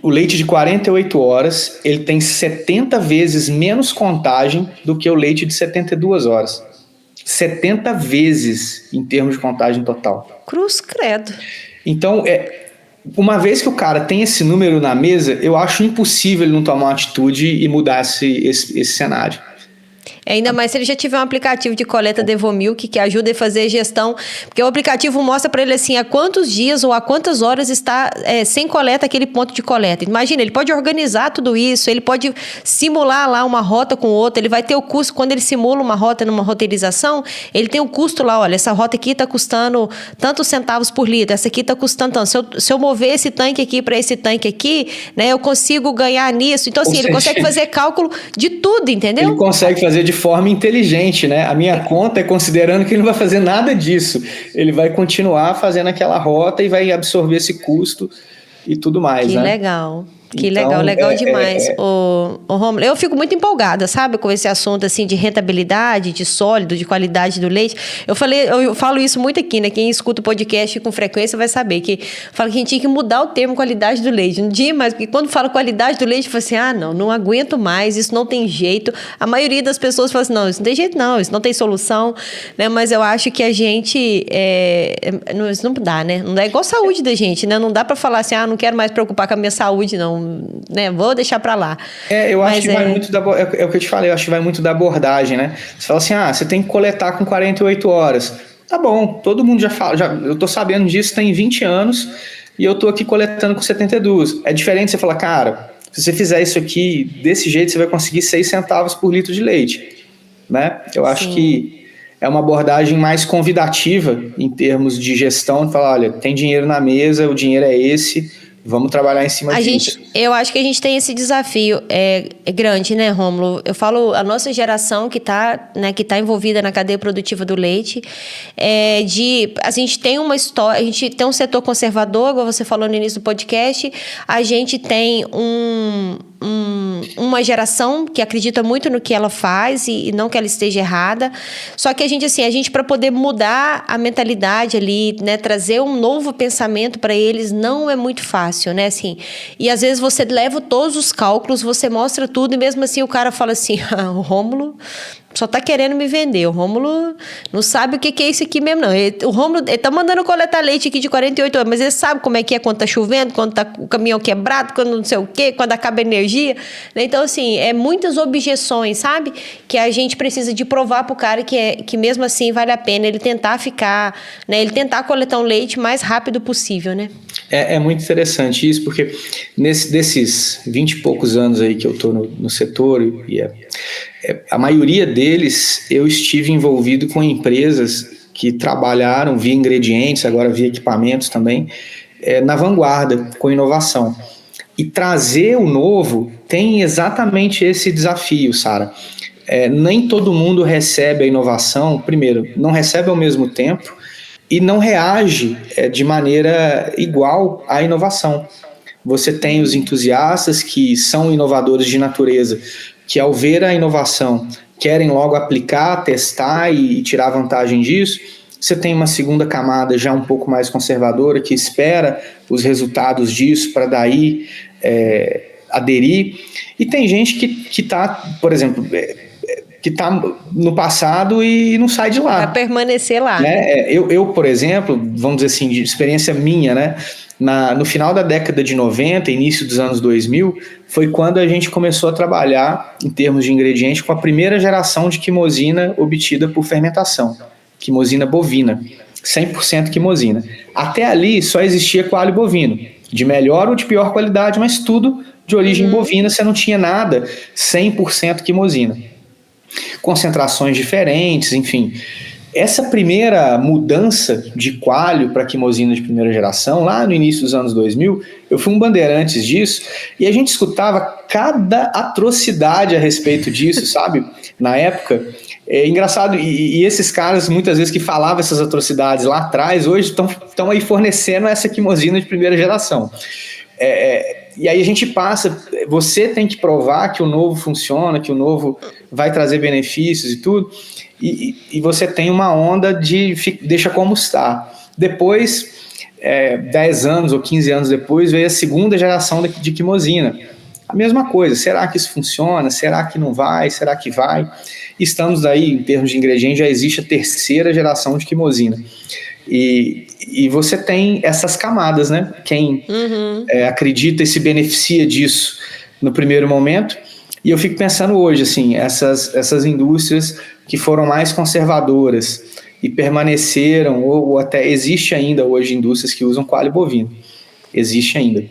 Speaker 2: O leite de 48 horas, ele tem 70 vezes menos contagem do que o leite de 72 horas. 70 vezes em termos de contagem total.
Speaker 1: Cruz credo.
Speaker 2: Então, uma vez que o cara tem esse número na mesa, eu acho impossível ele não tomar uma atitude e mudar esse cenário.
Speaker 1: Ainda mais se ele já tiver um aplicativo de coleta da Evomilk que ajuda a fazer a gestão, porque o aplicativo mostra para ele assim, a quantos dias ou a quantas horas está sem coleta aquele ponto de coleta. Imagina, ele pode organizar tudo isso, ele pode simular lá uma rota com outra, ele vai ter o custo, quando ele simula uma rota numa roteirização, ele tem um custo lá, olha, essa rota aqui está custando tantos centavos por litro, essa aqui está custando tanto. Se eu mover esse tanque aqui para esse tanque aqui, né, eu consigo ganhar nisso. Então, assim, ele consegue fazer cálculo de tudo, entendeu?
Speaker 2: Ele consegue fazer de forma inteligente, né? A minha conta é considerando que ele não vai fazer nada disso. Ele vai continuar fazendo aquela rota e vai absorver esse custo e tudo mais,
Speaker 1: que
Speaker 2: né?
Speaker 1: legal. Que então, legal demais. O Rômulo, eu fico muito empolgada, sabe, com esse assunto assim de rentabilidade, de sólido, de qualidade do leite. Eu falo isso muito aqui, né? Quem escuta o podcast com frequência vai saber que fala que a gente tinha que mudar o termo qualidade do leite. Não tinha mais, porque quando fala qualidade do leite, fala assim, não aguento mais, isso não tem jeito. A maioria das pessoas fala assim, não, isso não tem jeito não, isso não tem solução, né? Mas eu acho que a gente, isso não dá, né? Não dá igual a saúde da gente, né? Não dá para falar assim, não quero mais preocupar com a minha saúde, não. Né? Vou deixar para lá.
Speaker 2: Eu acho que vai muito é o que eu te falei, eu acho que vai muito da abordagem, né? Você fala assim, você tem que coletar com 48 horas. Tá bom, todo mundo já fala, eu tô sabendo disso tem 20 anos e eu tô aqui coletando com 72. É diferente você falar, cara, se você fizer isso aqui desse jeito, você vai conseguir 6 centavos por litro de leite, né? Eu acho que é uma abordagem mais convidativa em termos de gestão, de falar, olha, tem dinheiro na mesa, o dinheiro é esse, vamos trabalhar em cima disso.
Speaker 1: Eu acho que a gente tem esse desafio grande, né, Rômulo? Eu falo, a nossa geração que está envolvida na cadeia produtiva do leite, a gente tem uma história, a gente tem um setor conservador, igual você falou no início do podcast, a gente tem uma geração que acredita muito no que ela faz e não que ela esteja errada. Só que a gente para poder mudar a mentalidade ali, né, trazer um novo pensamento para eles, não é muito fácil, né, assim. E às vezes você leva todos os cálculos, você mostra tudo e mesmo assim o cara fala assim, o Rômulo só tá querendo me vender. O Rômulo não sabe o que é isso aqui mesmo, não. O Rômulo tá mandando coletar leite aqui de 48 horas, mas ele sabe como é que é quando tá chovendo, quando tá o caminhão quebrado, quando não sei o quê, quando acaba a energia. Então, assim, muitas objeções, sabe? Que a gente precisa de provar pro cara que mesmo assim vale a pena ele tentar ficar, né? Ele tentar coletar um leite mais rápido possível, né?
Speaker 2: É muito interessante isso, porque desses 20 e poucos anos aí que eu tô no setor, a maioria deles eu estive envolvido com empresas que trabalharam via ingredientes, agora via equipamentos também, na vanguarda, com inovação. E trazer o novo tem exatamente esse desafio, Sara. Nem todo mundo recebe a inovação, primeiro, não recebe ao mesmo tempo e não reage de maneira igual à inovação. Você tem os entusiastas que são inovadores de natureza, que ao ver a inovação querem logo aplicar, testar e tirar vantagem disso. Você tem uma segunda camada já um pouco mais conservadora que espera os resultados disso para daí aderir. E tem gente que está, por exemplo, que está no passado e não sai de lá.
Speaker 1: Vai permanecer lá.
Speaker 2: Né? Eu, por exemplo, vamos dizer assim, de experiência minha, né? No final da década de 90, início dos anos 2000, foi quando a gente começou a trabalhar, em termos de ingredientes, com a primeira geração de quimosina obtida por fermentação, quimosina bovina. 100% quimosina. Até ali só existia coalho bovino, de melhor ou de pior qualidade, mas tudo de origem bovina, você não tinha nada 100% quimosina. Concentrações diferentes, enfim. Essa primeira mudança de coalho para quimosina de primeira geração, lá no início dos anos 2000, eu fui um bandeirante disso, e a gente escutava cada atrocidade a respeito disso, sabe? Na época, é engraçado, e esses caras, muitas vezes, que falavam essas atrocidades lá atrás, hoje estão aí fornecendo essa quimosina de primeira geração. E aí a gente passa, você tem que provar que o novo funciona, que o novo vai trazer benefícios e tudo, e você tem uma onda de deixa como está. Depois, 10 anos ou 15 anos depois, veio a segunda geração de quimosina. A mesma coisa, será que isso funciona? Será que não vai? Será que vai? Estamos aí, em termos de ingredientes, já existe a terceira geração de quimosina. E você tem essas camadas, né? Quem acredita e se beneficia disso no primeiro momento. E eu fico pensando hoje, assim, essas indústrias que foram mais conservadoras e permaneceram, ou até existe ainda hoje indústrias que usam coalho bovino. Existe ainda.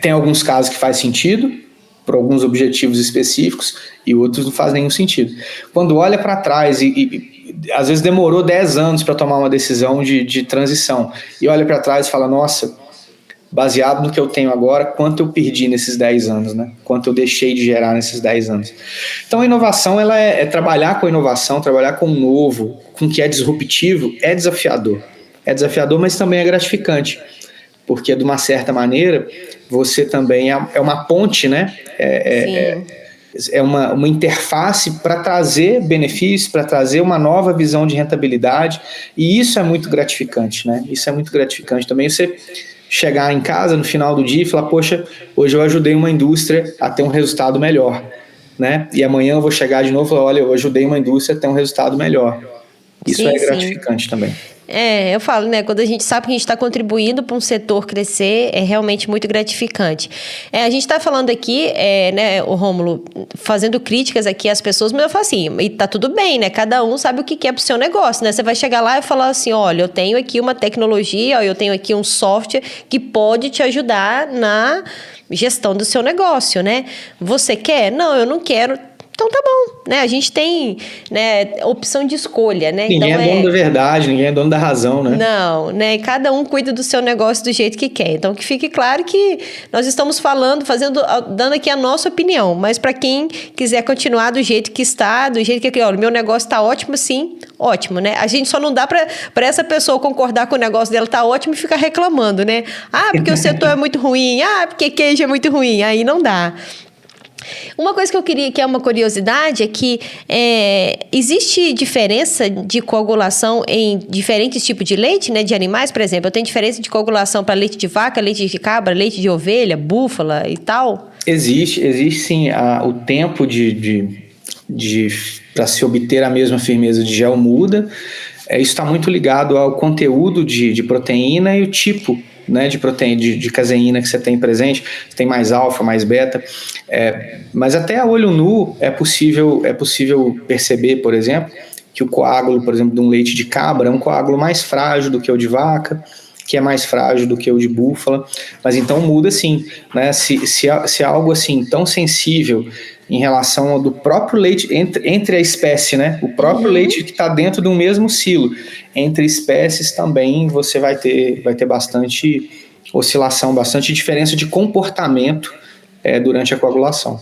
Speaker 2: Tem alguns casos que faz sentido, por alguns objetivos específicos, e outros não faz nenhum sentido. Quando olha para trás e às vezes demorou 10 anos para tomar uma decisão de transição, e olha para trás e fala, nossa, baseado no que eu tenho agora, quanto eu perdi nesses 10 anos, né? Quanto eu deixei de gerar nesses 10 anos. Então a inovação, ela é trabalhar com a inovação, trabalhar com o novo, com o que é disruptivo, é desafiador. É desafiador, mas também é gratificante, porque de uma certa maneira, você também é uma ponte, né? É uma interface para trazer benefícios, para trazer uma nova visão de rentabilidade, e isso é muito gratificante, né? Isso é muito gratificante também, você chegar em casa no final do dia e falar, poxa, hoje eu ajudei uma indústria a ter um resultado melhor, né? E amanhã eu vou chegar de novo e falar, olha, eu ajudei uma indústria a ter um resultado melhor. Isso é gratificante também.
Speaker 1: Eu falo, né? Quando a gente sabe que a gente está contribuindo para um setor crescer, é realmente muito gratificante. A gente está falando aqui, né, o Rômulo, fazendo críticas aqui às pessoas, mas eu falo assim, e tá tudo bem, né? Cada um sabe o que é pro seu negócio, né? Você vai chegar lá e falar assim, olha, eu tenho aqui uma tecnologia, eu tenho aqui um software que pode te ajudar na gestão do seu negócio, né? Você quer? Não, eu não quero. Então tá bom, né? A gente tem, né, opção de escolha, né?
Speaker 2: Ninguém
Speaker 1: então,
Speaker 2: é dono da verdade, ninguém é dono da razão, né?
Speaker 1: Não, né? Cada um cuida do seu negócio do jeito que quer. Então, que fique claro que nós estamos falando, dando aqui a nossa opinião. Mas para quem quiser continuar do jeito que está, do jeito que, olha, meu negócio está ótimo, sim, ótimo, né? A gente só não dá para essa pessoa concordar com o negócio dela tá ótimo e ficar reclamando, né? Ah, porque o setor é muito ruim. Ah, porque queijo é muito ruim. Aí não dá. Uma coisa que eu queria, que é uma curiosidade, é que existe diferença de coagulação em diferentes tipos de leite, né, de animais, por exemplo. Eu tenho diferença de coagulação para leite de vaca, leite de cabra, leite de ovelha, búfala e tal?
Speaker 2: Existe sim o tempo para se obter a mesma firmeza de gel muda. Isso está muito ligado ao conteúdo de proteína e o tipo, né, de proteína, de caseína que você tem presente. Você tem mais alfa, mais beta. Mas até a olho nu é possível perceber, por exemplo, que o coágulo, por exemplo, de um leite de cabra é um coágulo mais frágil do que o de vaca, que é mais frágil do que o de búfala. Mas então muda sim, né? Se algo assim tão sensível em relação ao do próprio leite, entre a espécie, né? O próprio leite que está dentro do mesmo silo. Entre espécies também você vai ter bastante oscilação, bastante diferença de comportamento durante a coagulação.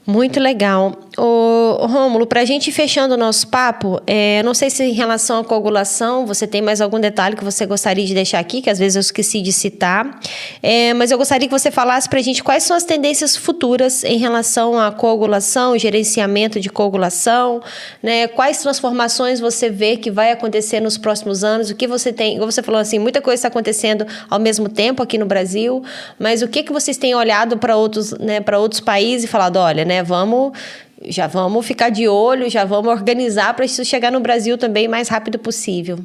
Speaker 1: Muito legal. Ô, Rômulo, para a gente ir fechando o nosso papo, não sei se em relação à coagulação você tem mais algum detalhe que você gostaria de deixar aqui, que às vezes eu esqueci de citar, mas eu gostaria que você falasse para a gente quais são as tendências futuras em relação à coagulação, gerenciamento de coagulação, né? Quais transformações você vê que vai acontecer nos próximos anos, o que você tem, como você falou assim, muita coisa está acontecendo ao mesmo tempo aqui no Brasil, mas o que vocês têm olhado para outros, né, para outros países e falado, olha, né, já vamos ficar de olho, já vamos organizar para isso chegar no Brasil também o mais rápido possível.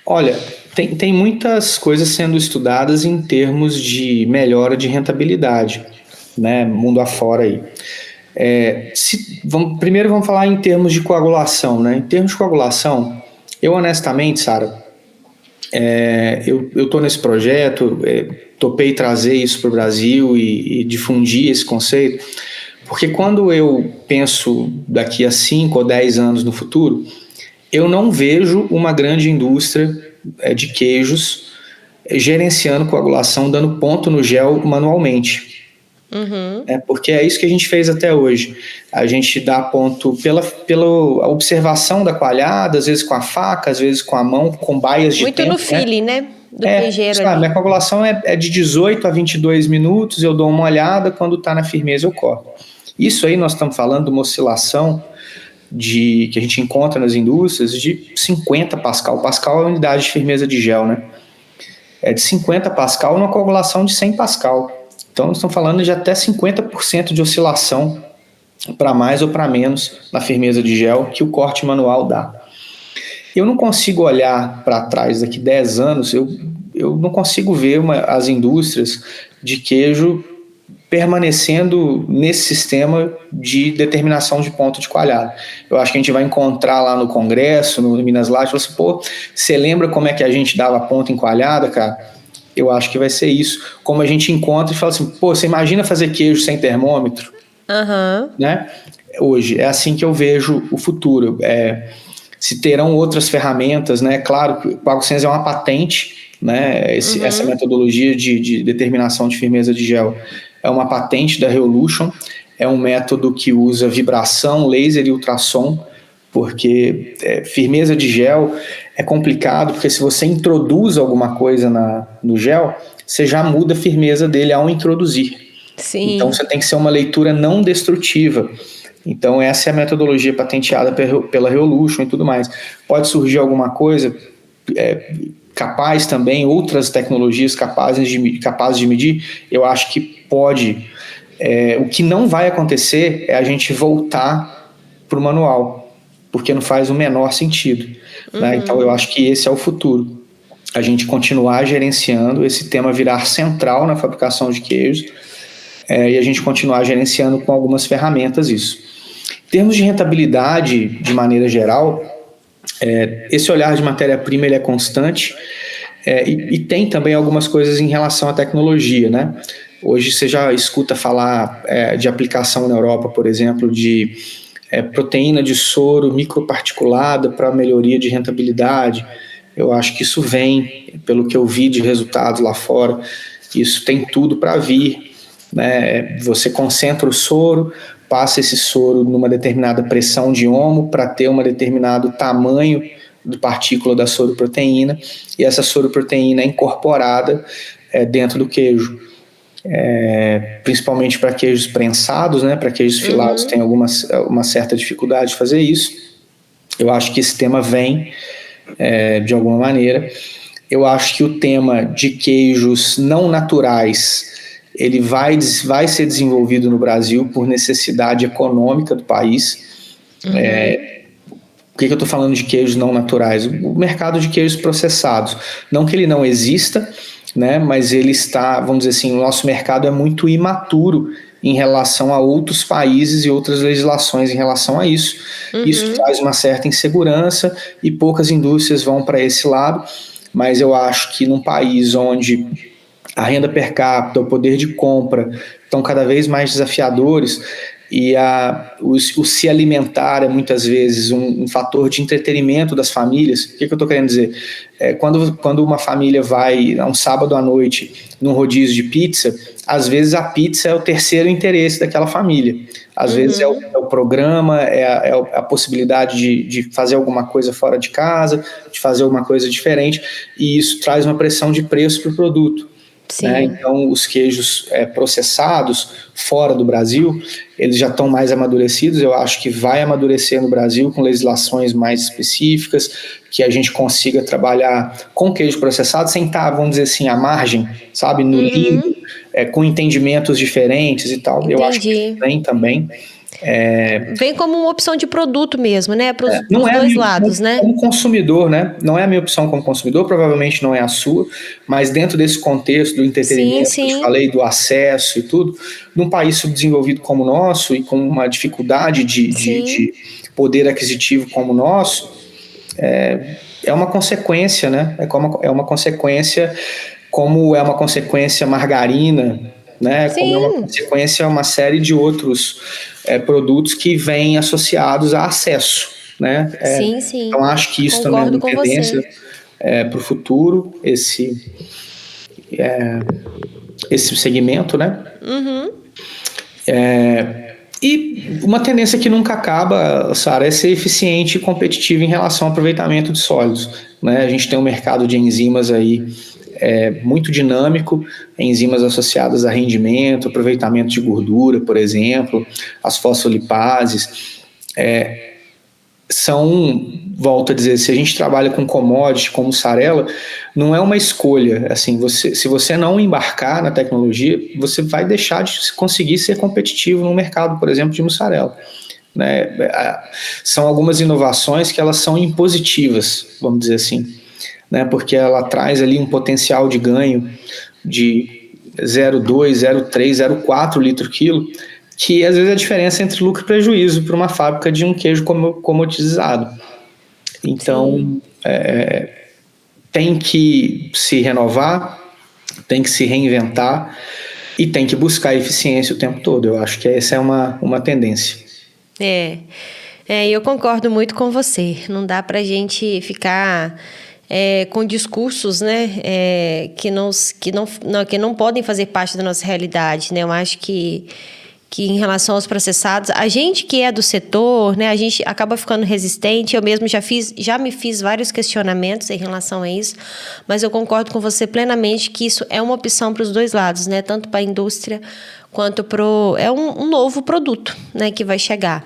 Speaker 2: Olha, tem muitas coisas sendo estudadas em termos de melhora de rentabilidade, né, mundo afora aí. Primeiro vamos falar em termos de coagulação, né? Em termos de coagulação, Eu honestamente, Sara, eu estou nesse projeto, topei trazer isso para o Brasil e difundir esse conceito, porque quando eu penso daqui a 5 ou 10 anos no futuro, eu não vejo uma grande indústria de queijos gerenciando coagulação, dando ponto no gel manualmente. Porque é isso que a gente fez até hoje. A gente dá ponto pela observação da coalhada, às vezes com a faca, às vezes com a mão, com baias de
Speaker 1: Muito
Speaker 2: tempo.
Speaker 1: no feeling, né? Do queijeiro ali.
Speaker 2: Minha coagulação é de 18 a 22 minutos, eu dou uma olhada, quando está na firmeza eu corto. Isso aí nós estamos falando de uma oscilação que a gente encontra nas indústrias de 50 Pascal. Pascal é a unidade de firmeza de gel, né? É de 50 Pascal numa coagulação de 100 Pascal. Então, nós estamos falando de até 50% de oscilação para mais ou para menos na firmeza de gel que o corte manual dá. Eu não consigo olhar para trás daqui 10 anos, eu não consigo ver as indústrias de queijo permanecendo nesse sistema de determinação de ponto de coalhada. Eu acho que a gente vai encontrar lá no Congresso, no Minas Lattes, assim, pô, você lembra como é que a gente dava ponto em coalhada, cara? Eu acho que vai ser isso. Como a gente encontra e fala assim, pô, você imagina fazer queijo sem termômetro? Né? Hoje, é assim que eu vejo o futuro. Se terão outras ferramentas, né? Claro que o Coagusense é uma patente, né? Essa metodologia de determinação de firmeza de gel é uma patente da Reolution, é um método que usa vibração, laser e ultrassom, porque firmeza de gel é complicado, porque se você introduz alguma coisa no gel, você já muda a firmeza dele ao introduzir.
Speaker 1: Sim.
Speaker 2: Então você tem que ser uma leitura não destrutiva. Então essa é a metodologia patenteada pela Reolution e tudo mais. Pode surgir alguma coisa capaz também, outras tecnologias capazes de medir, eu acho que pode. O que não vai acontecer é a gente voltar para o manual, porque não faz o menor sentido. Né? Então eu acho que esse é o futuro. A gente continuar gerenciando, esse tema virar central na fabricação de queijos, e a gente continuar gerenciando com algumas ferramentas isso. Em termos de rentabilidade, de maneira geral, esse olhar de matéria-prima ele é constante, e tem também algumas coisas em relação à tecnologia, né? Hoje você já escuta falar de aplicação na Europa, por exemplo, de proteína de soro microparticulada para melhoria de rentabilidade. Eu acho que isso vem, pelo que eu vi de resultados lá fora, isso tem tudo para vir, né? Você concentra o soro, passa esse soro numa determinada pressão de ohmo para ter um determinado tamanho de partícula da soroproteína, e essa soroproteína é incorporada dentro do queijo. Principalmente para queijos prensados, né? Para queijos filados tem uma certa dificuldade de fazer isso. Eu acho que esse tema vem de alguma maneira. Eu acho que o tema de queijos não naturais ele vai ser desenvolvido no Brasil por necessidade econômica do país. Por que eu estou falando de queijos não naturais? O mercado de queijos processados. Não que ele não exista, né, mas ele está, vamos dizer assim, o nosso mercado é muito imaturo em relação a outros países e outras legislações em relação a isso. Isso traz uma certa insegurança e poucas indústrias vão para esse lado, mas eu acho que num país onde a renda per capita, o poder de compra estão cada vez mais desafiadores e o se alimentar é muitas vezes um fator de entretenimento das famílias. O que eu estou querendo dizer? Quando uma família vai um sábado à noite num rodízio de pizza, às vezes a pizza é o terceiro interesse daquela família. Às vezes é o programa, é a possibilidade de fazer alguma coisa fora de casa, de fazer alguma coisa diferente, e isso traz uma pressão de preço para o produto. Né? Então os queijos processados fora do Brasil, eles já estão mais amadurecidos. Eu acho que vai amadurecer no Brasil com legislações mais específicas, que a gente consiga trabalhar com queijo processado sem estar, vamos dizer assim, à margem, sabe, no limbo, com entendimentos diferentes e tal.
Speaker 1: Entendi.
Speaker 2: Eu acho que vem também.
Speaker 1: Vem como uma opção de produto mesmo, né? Para os
Speaker 2: dois
Speaker 1: lados, né?
Speaker 2: Como consumidor, né? Não é a minha opção como consumidor, provavelmente não é a sua, mas dentro desse contexto do entretenimento, que eu falei, do acesso e tudo, num país subdesenvolvido como o nosso e com uma dificuldade de poder aquisitivo como o nosso, é uma consequência, né? É uma consequência, como é uma consequência margarina, né? Como é uma
Speaker 1: Sim,
Speaker 2: consequência uma série de outros produtos que vêm associados a acesso, né?
Speaker 1: sim, sim.
Speaker 2: Então, acho que isso também é
Speaker 1: Concordo
Speaker 2: uma
Speaker 1: com
Speaker 2: tendência
Speaker 1: você.
Speaker 2: para o futuro, esse segmento, né?
Speaker 1: Uhum.
Speaker 2: E uma tendência que nunca acaba, Sara, é ser eficiente e competitivo em relação ao aproveitamento de sólidos, né? A gente tem um mercado de enzimas aí muito dinâmico, enzimas associadas a rendimento, aproveitamento de gordura, por exemplo, as fosfolipases, volto a dizer, se a gente trabalha com commodity como mussarela, não é uma escolha. Assim, se você não embarcar na tecnologia, você vai deixar de conseguir ser competitivo no mercado, por exemplo, de mussarela. Né? São algumas inovações que elas são impositivas, vamos dizer assim, né? Porque ela traz ali um potencial de ganho de 0,2, 0,3, 0,4 litro quilo, que às vezes é a diferença entre lucro e prejuízo para uma fábrica de um queijo comoditizado.
Speaker 1: Sim.
Speaker 2: Então, tem que se renovar, tem que se reinventar e tem que buscar eficiência o tempo todo. Eu acho que essa é uma tendência.
Speaker 1: Eu concordo muito com você. Não dá para a gente ficar com discursos, né, que não podem fazer parte da nossa realidade, né? Eu acho que em relação aos processados, a gente que é do setor, né, a gente acaba ficando resistente. Eu mesmo já me fiz vários questionamentos em relação a isso, mas eu concordo com você plenamente que isso é uma opção para os dois lados, né, tanto para a indústria quanto é um novo produto, né, que vai chegar,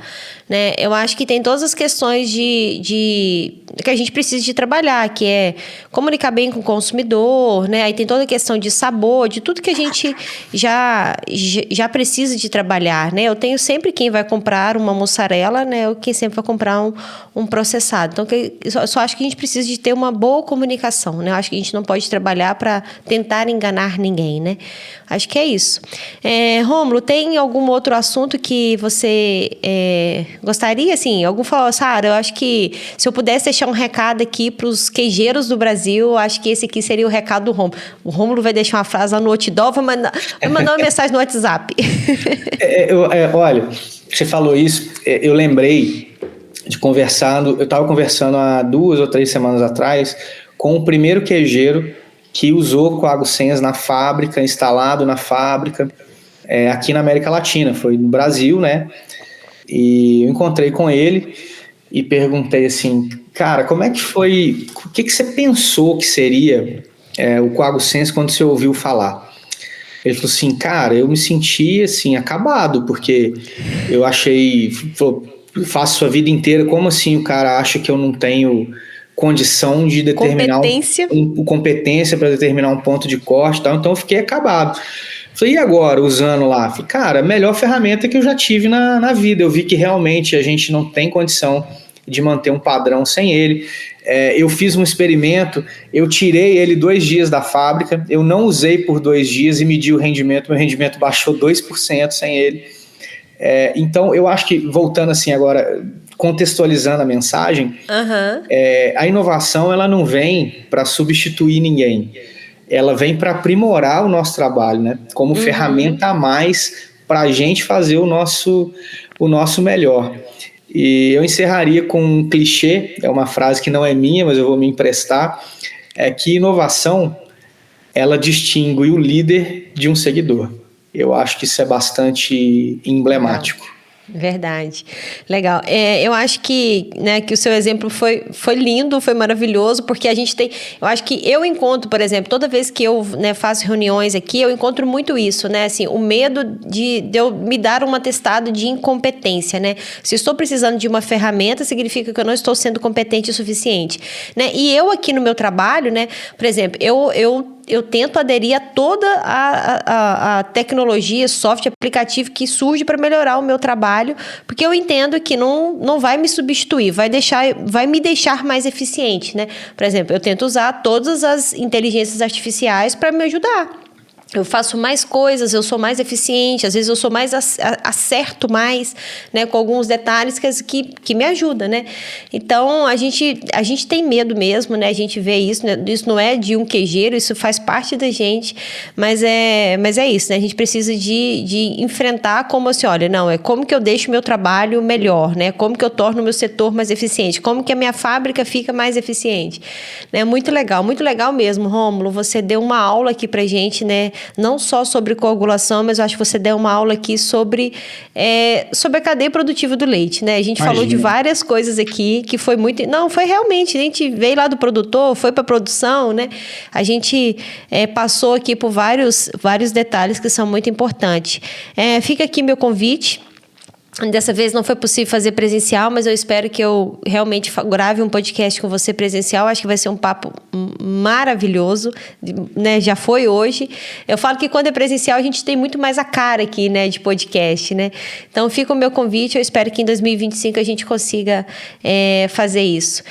Speaker 1: né? Eu acho que tem todas as questões que a gente precisa de trabalhar, que é comunicar bem com o consumidor, né? Aí tem toda a questão de sabor, de tudo que a gente já precisa de trabalhar, né? Eu tenho sempre quem vai comprar uma mussarela, né? Ou quem sempre vai comprar um processado. Então, eu só acho que a gente precisa de ter uma boa comunicação, né? Eu acho que a gente não pode trabalhar para tentar enganar ninguém, né? Acho que é isso. Rômulo, tem algum outro assunto que você gostaria, assim? Algum falou, Sara, eu acho que se eu pudesse deixar um recado aqui para os queijeiros do Brasil, acho que esse aqui seria o recado do Rômulo. O Rômulo vai deixar uma frase lá no outdoor, vai mandar uma mensagem no WhatsApp.
Speaker 2: Olha, você falou isso, eu lembrei eu estava conversando há 2 ou 3 semanas atrás com o primeiro queijeiro que usou Coago Sens na fábrica, instalado na fábrica, aqui na América Latina, foi no Brasil, né? E eu encontrei com ele e perguntei assim, cara, como é que foi, o que você pensou que seria o Coago Sens quando você ouviu falar? Ele falou assim, cara, eu me senti assim, acabado, porque eu achei, faço a vida inteira, como assim o cara acha que eu não tenho condição de determinar
Speaker 1: Competência.
Speaker 2: competência para determinar um ponto de corte e tal, então eu fiquei acabado. Falei, e agora, usando lá? Falei, cara, a melhor ferramenta que eu já tive na vida. Eu vi que realmente a gente não tem condição de manter um padrão sem ele. Eu fiz um experimento, eu tirei ele 2 dias da fábrica, eu não usei por 2 dias e medi o rendimento, meu rendimento baixou 2% sem ele. Então, eu acho que, voltando assim agora, contextualizando a mensagem, a inovação ela não vem para substituir ninguém, ela vem para aprimorar o nosso trabalho, né? Como ferramenta a mais para a gente fazer o nosso melhor. E eu encerraria com um clichê, é uma frase que não é minha, mas eu vou me emprestar, que inovação, ela distingue o líder de um seguidor. Eu acho que isso é bastante emblemático.
Speaker 1: Verdade. Legal. Eu acho que, né, que o seu exemplo foi lindo, foi maravilhoso, porque a gente tem... Eu acho que eu encontro, por exemplo, toda vez que eu, né, faço reuniões aqui, eu encontro muito isso, né? Assim, o medo de eu me dar um atestado de incompetência, né? Se estou precisando de uma ferramenta, significa que eu não estou sendo competente o suficiente, né? E eu aqui no meu trabalho, né, por exemplo, eu tento aderir a toda a tecnologia, software, aplicativo que surge para melhorar o meu trabalho, porque eu entendo que não vai me substituir, vai me deixar mais eficiente, né? Por exemplo, eu tento usar todas as inteligências artificiais para me ajudar. eu faço mais coisas, eu sou mais eficiente, às vezes eu sou mais acerto mais, né, com alguns detalhes que me ajudam, né? Então, a gente tem medo mesmo, né? A gente vê isso, né? Isso não é de um quejeiro, isso faz parte da gente, mas é isso, né? A gente precisa de enfrentar como assim, olha, não, é como que eu deixo o meu trabalho melhor, né? Como que eu torno o meu setor mais eficiente, como que a minha fábrica fica mais eficiente, né? Muito legal mesmo, Rômulo, você deu uma aula aqui pra gente, né? Não só sobre coagulação, mas eu acho que você deu uma aula aqui sobre a cadeia produtiva do leite, né? A gente falou de várias coisas aqui que foi muito... Não, foi realmente, a gente veio lá do produtor, foi para a produção, né? A gente passou aqui por vários detalhes que são muito importantes. Fica aqui meu convite. Dessa vez não foi possível fazer presencial, mas eu espero que eu realmente grave um podcast com você presencial. Acho que vai ser um papo maravilhoso, né? Já foi hoje. Eu falo que quando é presencial a gente tem muito mais a cara aqui, né, de podcast, né? Então fica o meu convite. Eu espero que em 2025 a gente consiga fazer isso.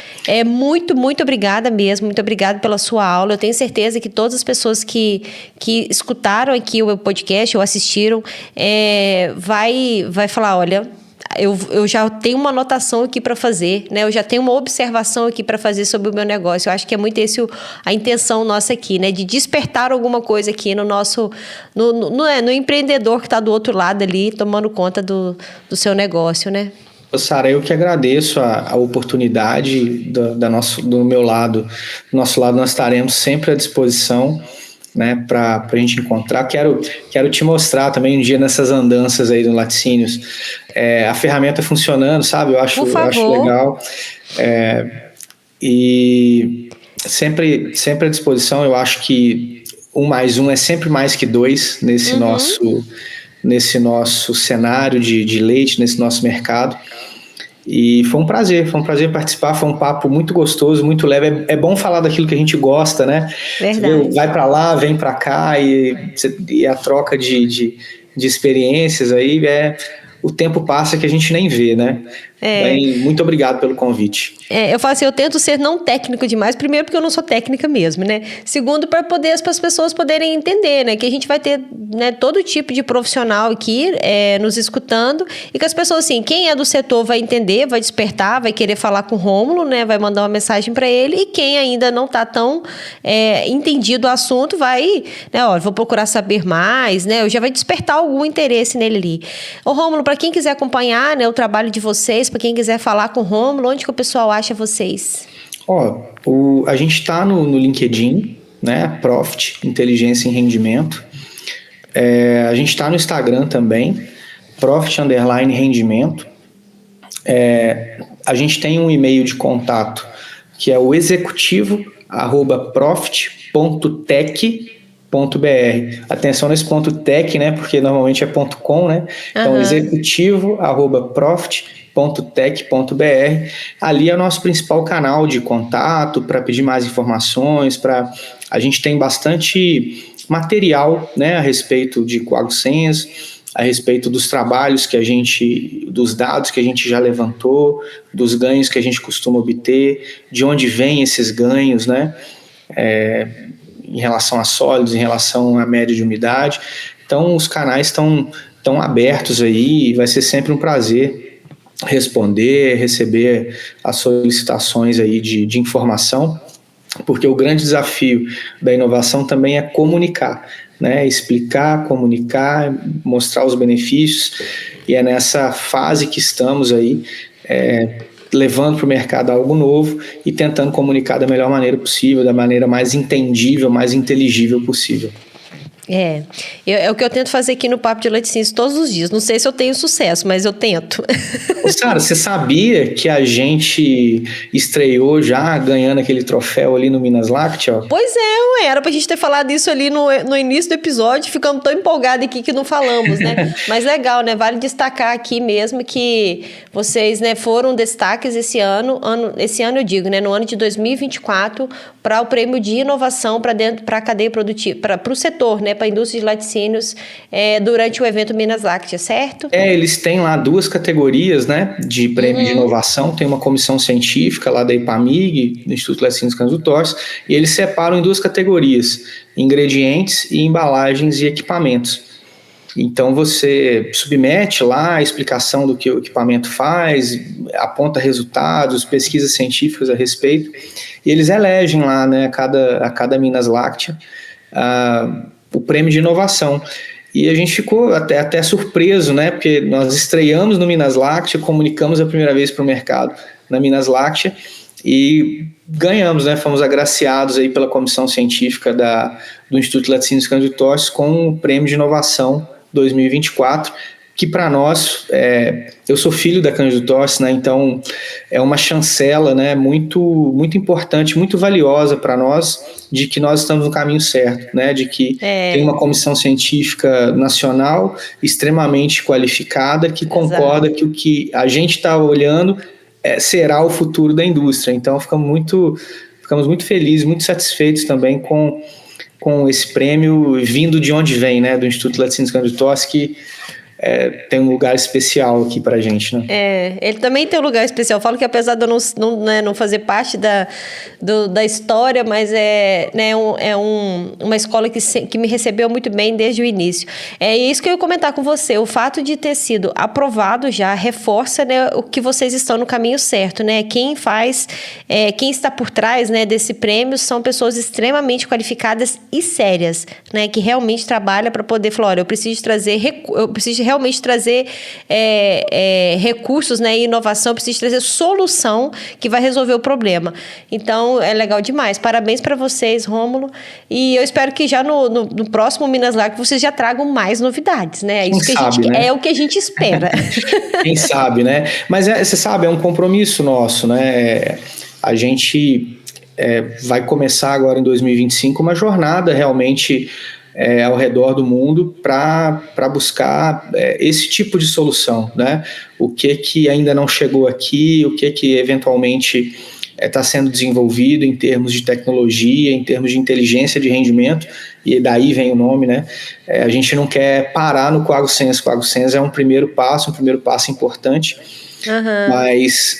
Speaker 1: Muito obrigada mesmo. Muito obrigada pela sua aula. Eu tenho certeza que todas as pessoas que escutaram aqui o podcast ou assistiram vai falar, olha, eu já tenho uma anotação aqui para fazer, né? Eu já tenho uma observação aqui para fazer sobre o meu negócio. Eu acho que é muito esse a intenção nossa aqui, né? De despertar alguma coisa aqui no nosso... No empreendedor que está do outro lado ali, tomando conta do seu negócio, né?
Speaker 2: Sara, eu que agradeço a oportunidade do meu lado. Do nosso lado, nós estaremos sempre à disposição, né, para a gente encontrar. Quero te mostrar também um dia nessas andanças aí do Laticínios, a ferramenta funcionando, sabe? Eu acho legal. E sempre à disposição. Eu acho que 1 mais 1 é sempre mais que 2 nesse nosso cenário de leite, nesse nosso mercado. E foi um prazer participar, foi um papo muito gostoso, muito leve. É bom falar daquilo que a gente gosta, né?
Speaker 1: Verdade.
Speaker 2: Vai para lá, vem para cá, e a troca de experiências aí, o tempo passa que a gente nem vê, né? Bem, muito obrigado pelo convite.
Speaker 1: Eu falo assim, eu tento ser não técnico demais, primeiro porque eu não sou técnica mesmo, né? Segundo, para as pessoas poderem entender, né? Que a gente vai ter, né, todo tipo de profissional aqui nos escutando, e que as pessoas, assim, quem é do setor vai entender, vai despertar, vai querer falar com o Rômulo, né? Vai mandar uma mensagem para ele, e quem ainda não está tão entendido o assunto vai, né? Ó, vou procurar saber mais, né? Já vai despertar algum interesse nele ali. Ô, Rômulo, para quem quiser acompanhar, né, o trabalho de vocês, para quem quiser falar com o Rômulo, onde que o pessoal acha vocês?
Speaker 2: A gente está no LinkedIn, né? Profit, Inteligência em Rendimento. A gente está no Instagram também, Profit_Rendimento. A gente tem um e-mail de contato que é o executivo@profit.tech.br. Atenção nesse ponto tech, né? Porque normalmente é .com, né? Então, executivo@profit.tech.br. Ali é o nosso principal canal de contato para pedir mais informações. A gente tem bastante material, né, a respeito de CoagSense, a respeito dos trabalhos dos dados que a gente já levantou, dos ganhos que a gente costuma obter, de onde vêm esses ganhos, né? Em relação a sólidos, em relação à média de umidade. Então, os canais estão abertos aí, e vai ser sempre um prazer responder, receber as solicitações aí de informação, porque o grande desafio da inovação também é comunicar, né? Explicar, comunicar, mostrar os benefícios, e é nessa fase que estamos aí, levando para o mercado algo novo e tentando comunicar da melhor maneira possível, da maneira mais entendível, mais inteligível possível.
Speaker 1: É o que eu tento fazer aqui no Papo de Laticínios todos os dias. Não sei se eu tenho sucesso, mas eu tento.
Speaker 2: Sara, você sabia que a gente estreou já ganhando aquele troféu ali no Minas Láctea?
Speaker 1: Pois era pra gente ter falado isso ali no início do episódio. Ficamos tão empolgados aqui que não falamos, né? Mas legal, né? Vale destacar aqui mesmo que vocês, né, foram destaques esse ano eu digo, né, no ano de 2024, para o prêmio de inovação para a cadeia produtiva, para o setor, né, para a indústria de laticínios, durante o evento Minas Láctea, certo?
Speaker 2: Eles têm lá 2 categorias, né, de prêmio de inovação. Tem uma comissão científica lá da IPAMIG, do Instituto Laticínios Cana do Torce, e eles separam em 2 categorias. ingredientes e embalagens e equipamentos. Então você submete lá a explicação do que o equipamento faz, aponta resultados, pesquisas científicas a respeito, e eles elegem lá, né, a cada Minas Láctea o prêmio de inovação. E a gente ficou até surpreso, né, porque nós estreamos no Minas Láctea, comunicamos a primeira vez para o mercado na Minas Láctea e ganhamos, né, fomos agraciados aí pela comissão científica do Instituto Laticínios Cândido Torres com o prêmio de inovação 2024, que para nós, eu sou filho da Cândido Torres, né, então é uma chancela, né, muito, muito importante, muito valiosa para nós, de que nós estamos no caminho certo, né, de que tem uma comissão científica nacional extremamente qualificada que concorda que o que a gente está olhando será o futuro da indústria. Então ficamos muito felizes, muito satisfeitos também com esse prêmio vindo de onde vem, né, do Instituto Laticínios Cândido Torres, que tem um lugar especial aqui pra gente, né?
Speaker 1: Ele também tem um lugar especial. Eu falo que apesar de eu não fazer parte da história, mas uma escola que me recebeu muito bem desde o início. É isso que eu ia comentar com você. O fato de ter sido aprovado já reforça, né, o que vocês estão no caminho certo, né? Quem está por trás, né, desse prêmio são pessoas extremamente qualificadas e sérias, né? Que realmente trabalham para poder falar, olha, eu preciso realmente trazer recursos, né, e inovação, precisa trazer solução que vai resolver o problema. Então, é legal demais. Parabéns para vocês, Rômulo. E eu espero que já no próximo Minas Láctea vocês já tragam mais novidades, né? Isso que sabe, né? É o que a gente espera.
Speaker 2: Quem sabe, né? Mas você sabe, é um compromisso nosso, né? A gente vai começar agora em 2025 uma jornada realmente ao redor do mundo para buscar esse tipo de solução, né? O que ainda não chegou aqui, o que eventualmente está sendo desenvolvido em termos de tecnologia, em termos de inteligência de rendimento, e daí vem o nome, né? A gente não quer parar no CoagSense. O CoagSense é um primeiro passo importante, mas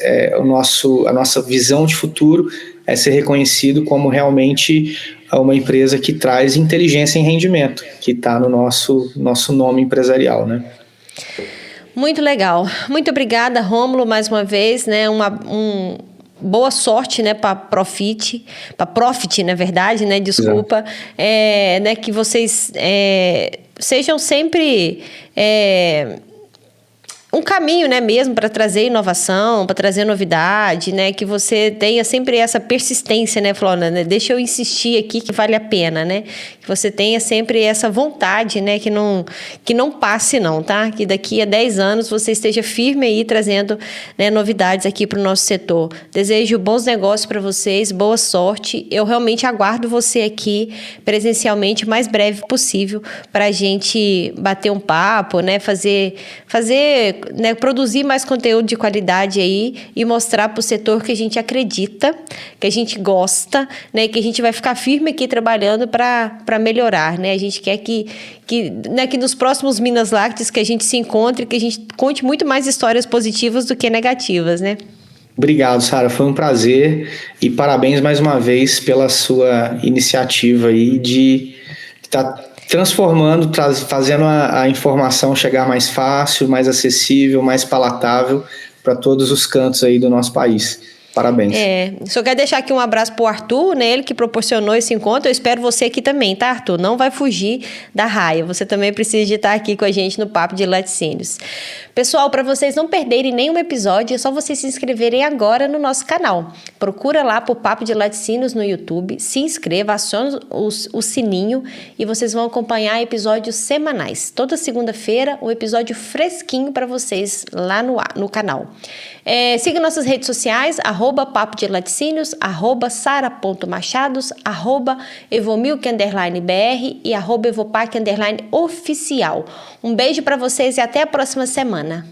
Speaker 2: a nossa visão de futuro é ser reconhecido como realmente uma empresa que traz inteligência em rendimento, que está no nosso nome empresarial, né?
Speaker 1: Muito legal. Muito obrigada, Rômulo, mais uma vez, né? Boa sorte, né, para Profit, na verdade, né? Desculpa, né? Que vocês sejam sempre um caminho, né, mesmo para trazer inovação, para trazer novidade, né, que você tenha sempre essa persistência, né, Flora, né, deixa eu insistir aqui que vale a pena, né, que você tenha sempre essa vontade, né, que não passe não, tá, que daqui a 10 anos você esteja firme aí trazendo, né, novidades aqui para o nosso setor. Desejo bons negócios para vocês, boa sorte, eu realmente aguardo você aqui presencialmente o mais breve possível para a gente bater um papo, né, fazer né, produzir mais conteúdo de qualidade aí e mostrar para o setor que a gente acredita, que a gente gosta, né, que a gente vai ficar firme aqui trabalhando para melhorar, né? A gente quer que nos próximos Minas Lácteas que a gente se encontre, que a gente conte muito mais histórias positivas do que negativas, né?
Speaker 2: Obrigado, Sara, foi um prazer e parabéns mais uma vez pela sua iniciativa aí de estar transformando, fazendo a informação chegar mais fácil, mais acessível, mais palatável para todos os cantos aí do nosso país. Parabéns.
Speaker 1: Só quero deixar aqui um abraço pro Arthur, né? Ele que proporcionou esse encontro. Eu espero você aqui também, tá, Arthur? Não vai fugir da raia. Você também precisa de estar aqui com a gente no Papo de Laticínios. Pessoal, para vocês não perderem nenhum episódio, é só vocês se inscreverem agora no nosso canal. Procura lá por Papo de Laticínios no YouTube, se inscreva, acione o sininho e vocês vão acompanhar episódios semanais. Toda segunda-feira, um episódio fresquinho para vocês lá no canal. Siga nossas redes sociais, @Papo de Laticínios, @Sara.machados, @Evomilk_BR e @Evopac_oficial. Um beijo para vocês e até a próxima semana.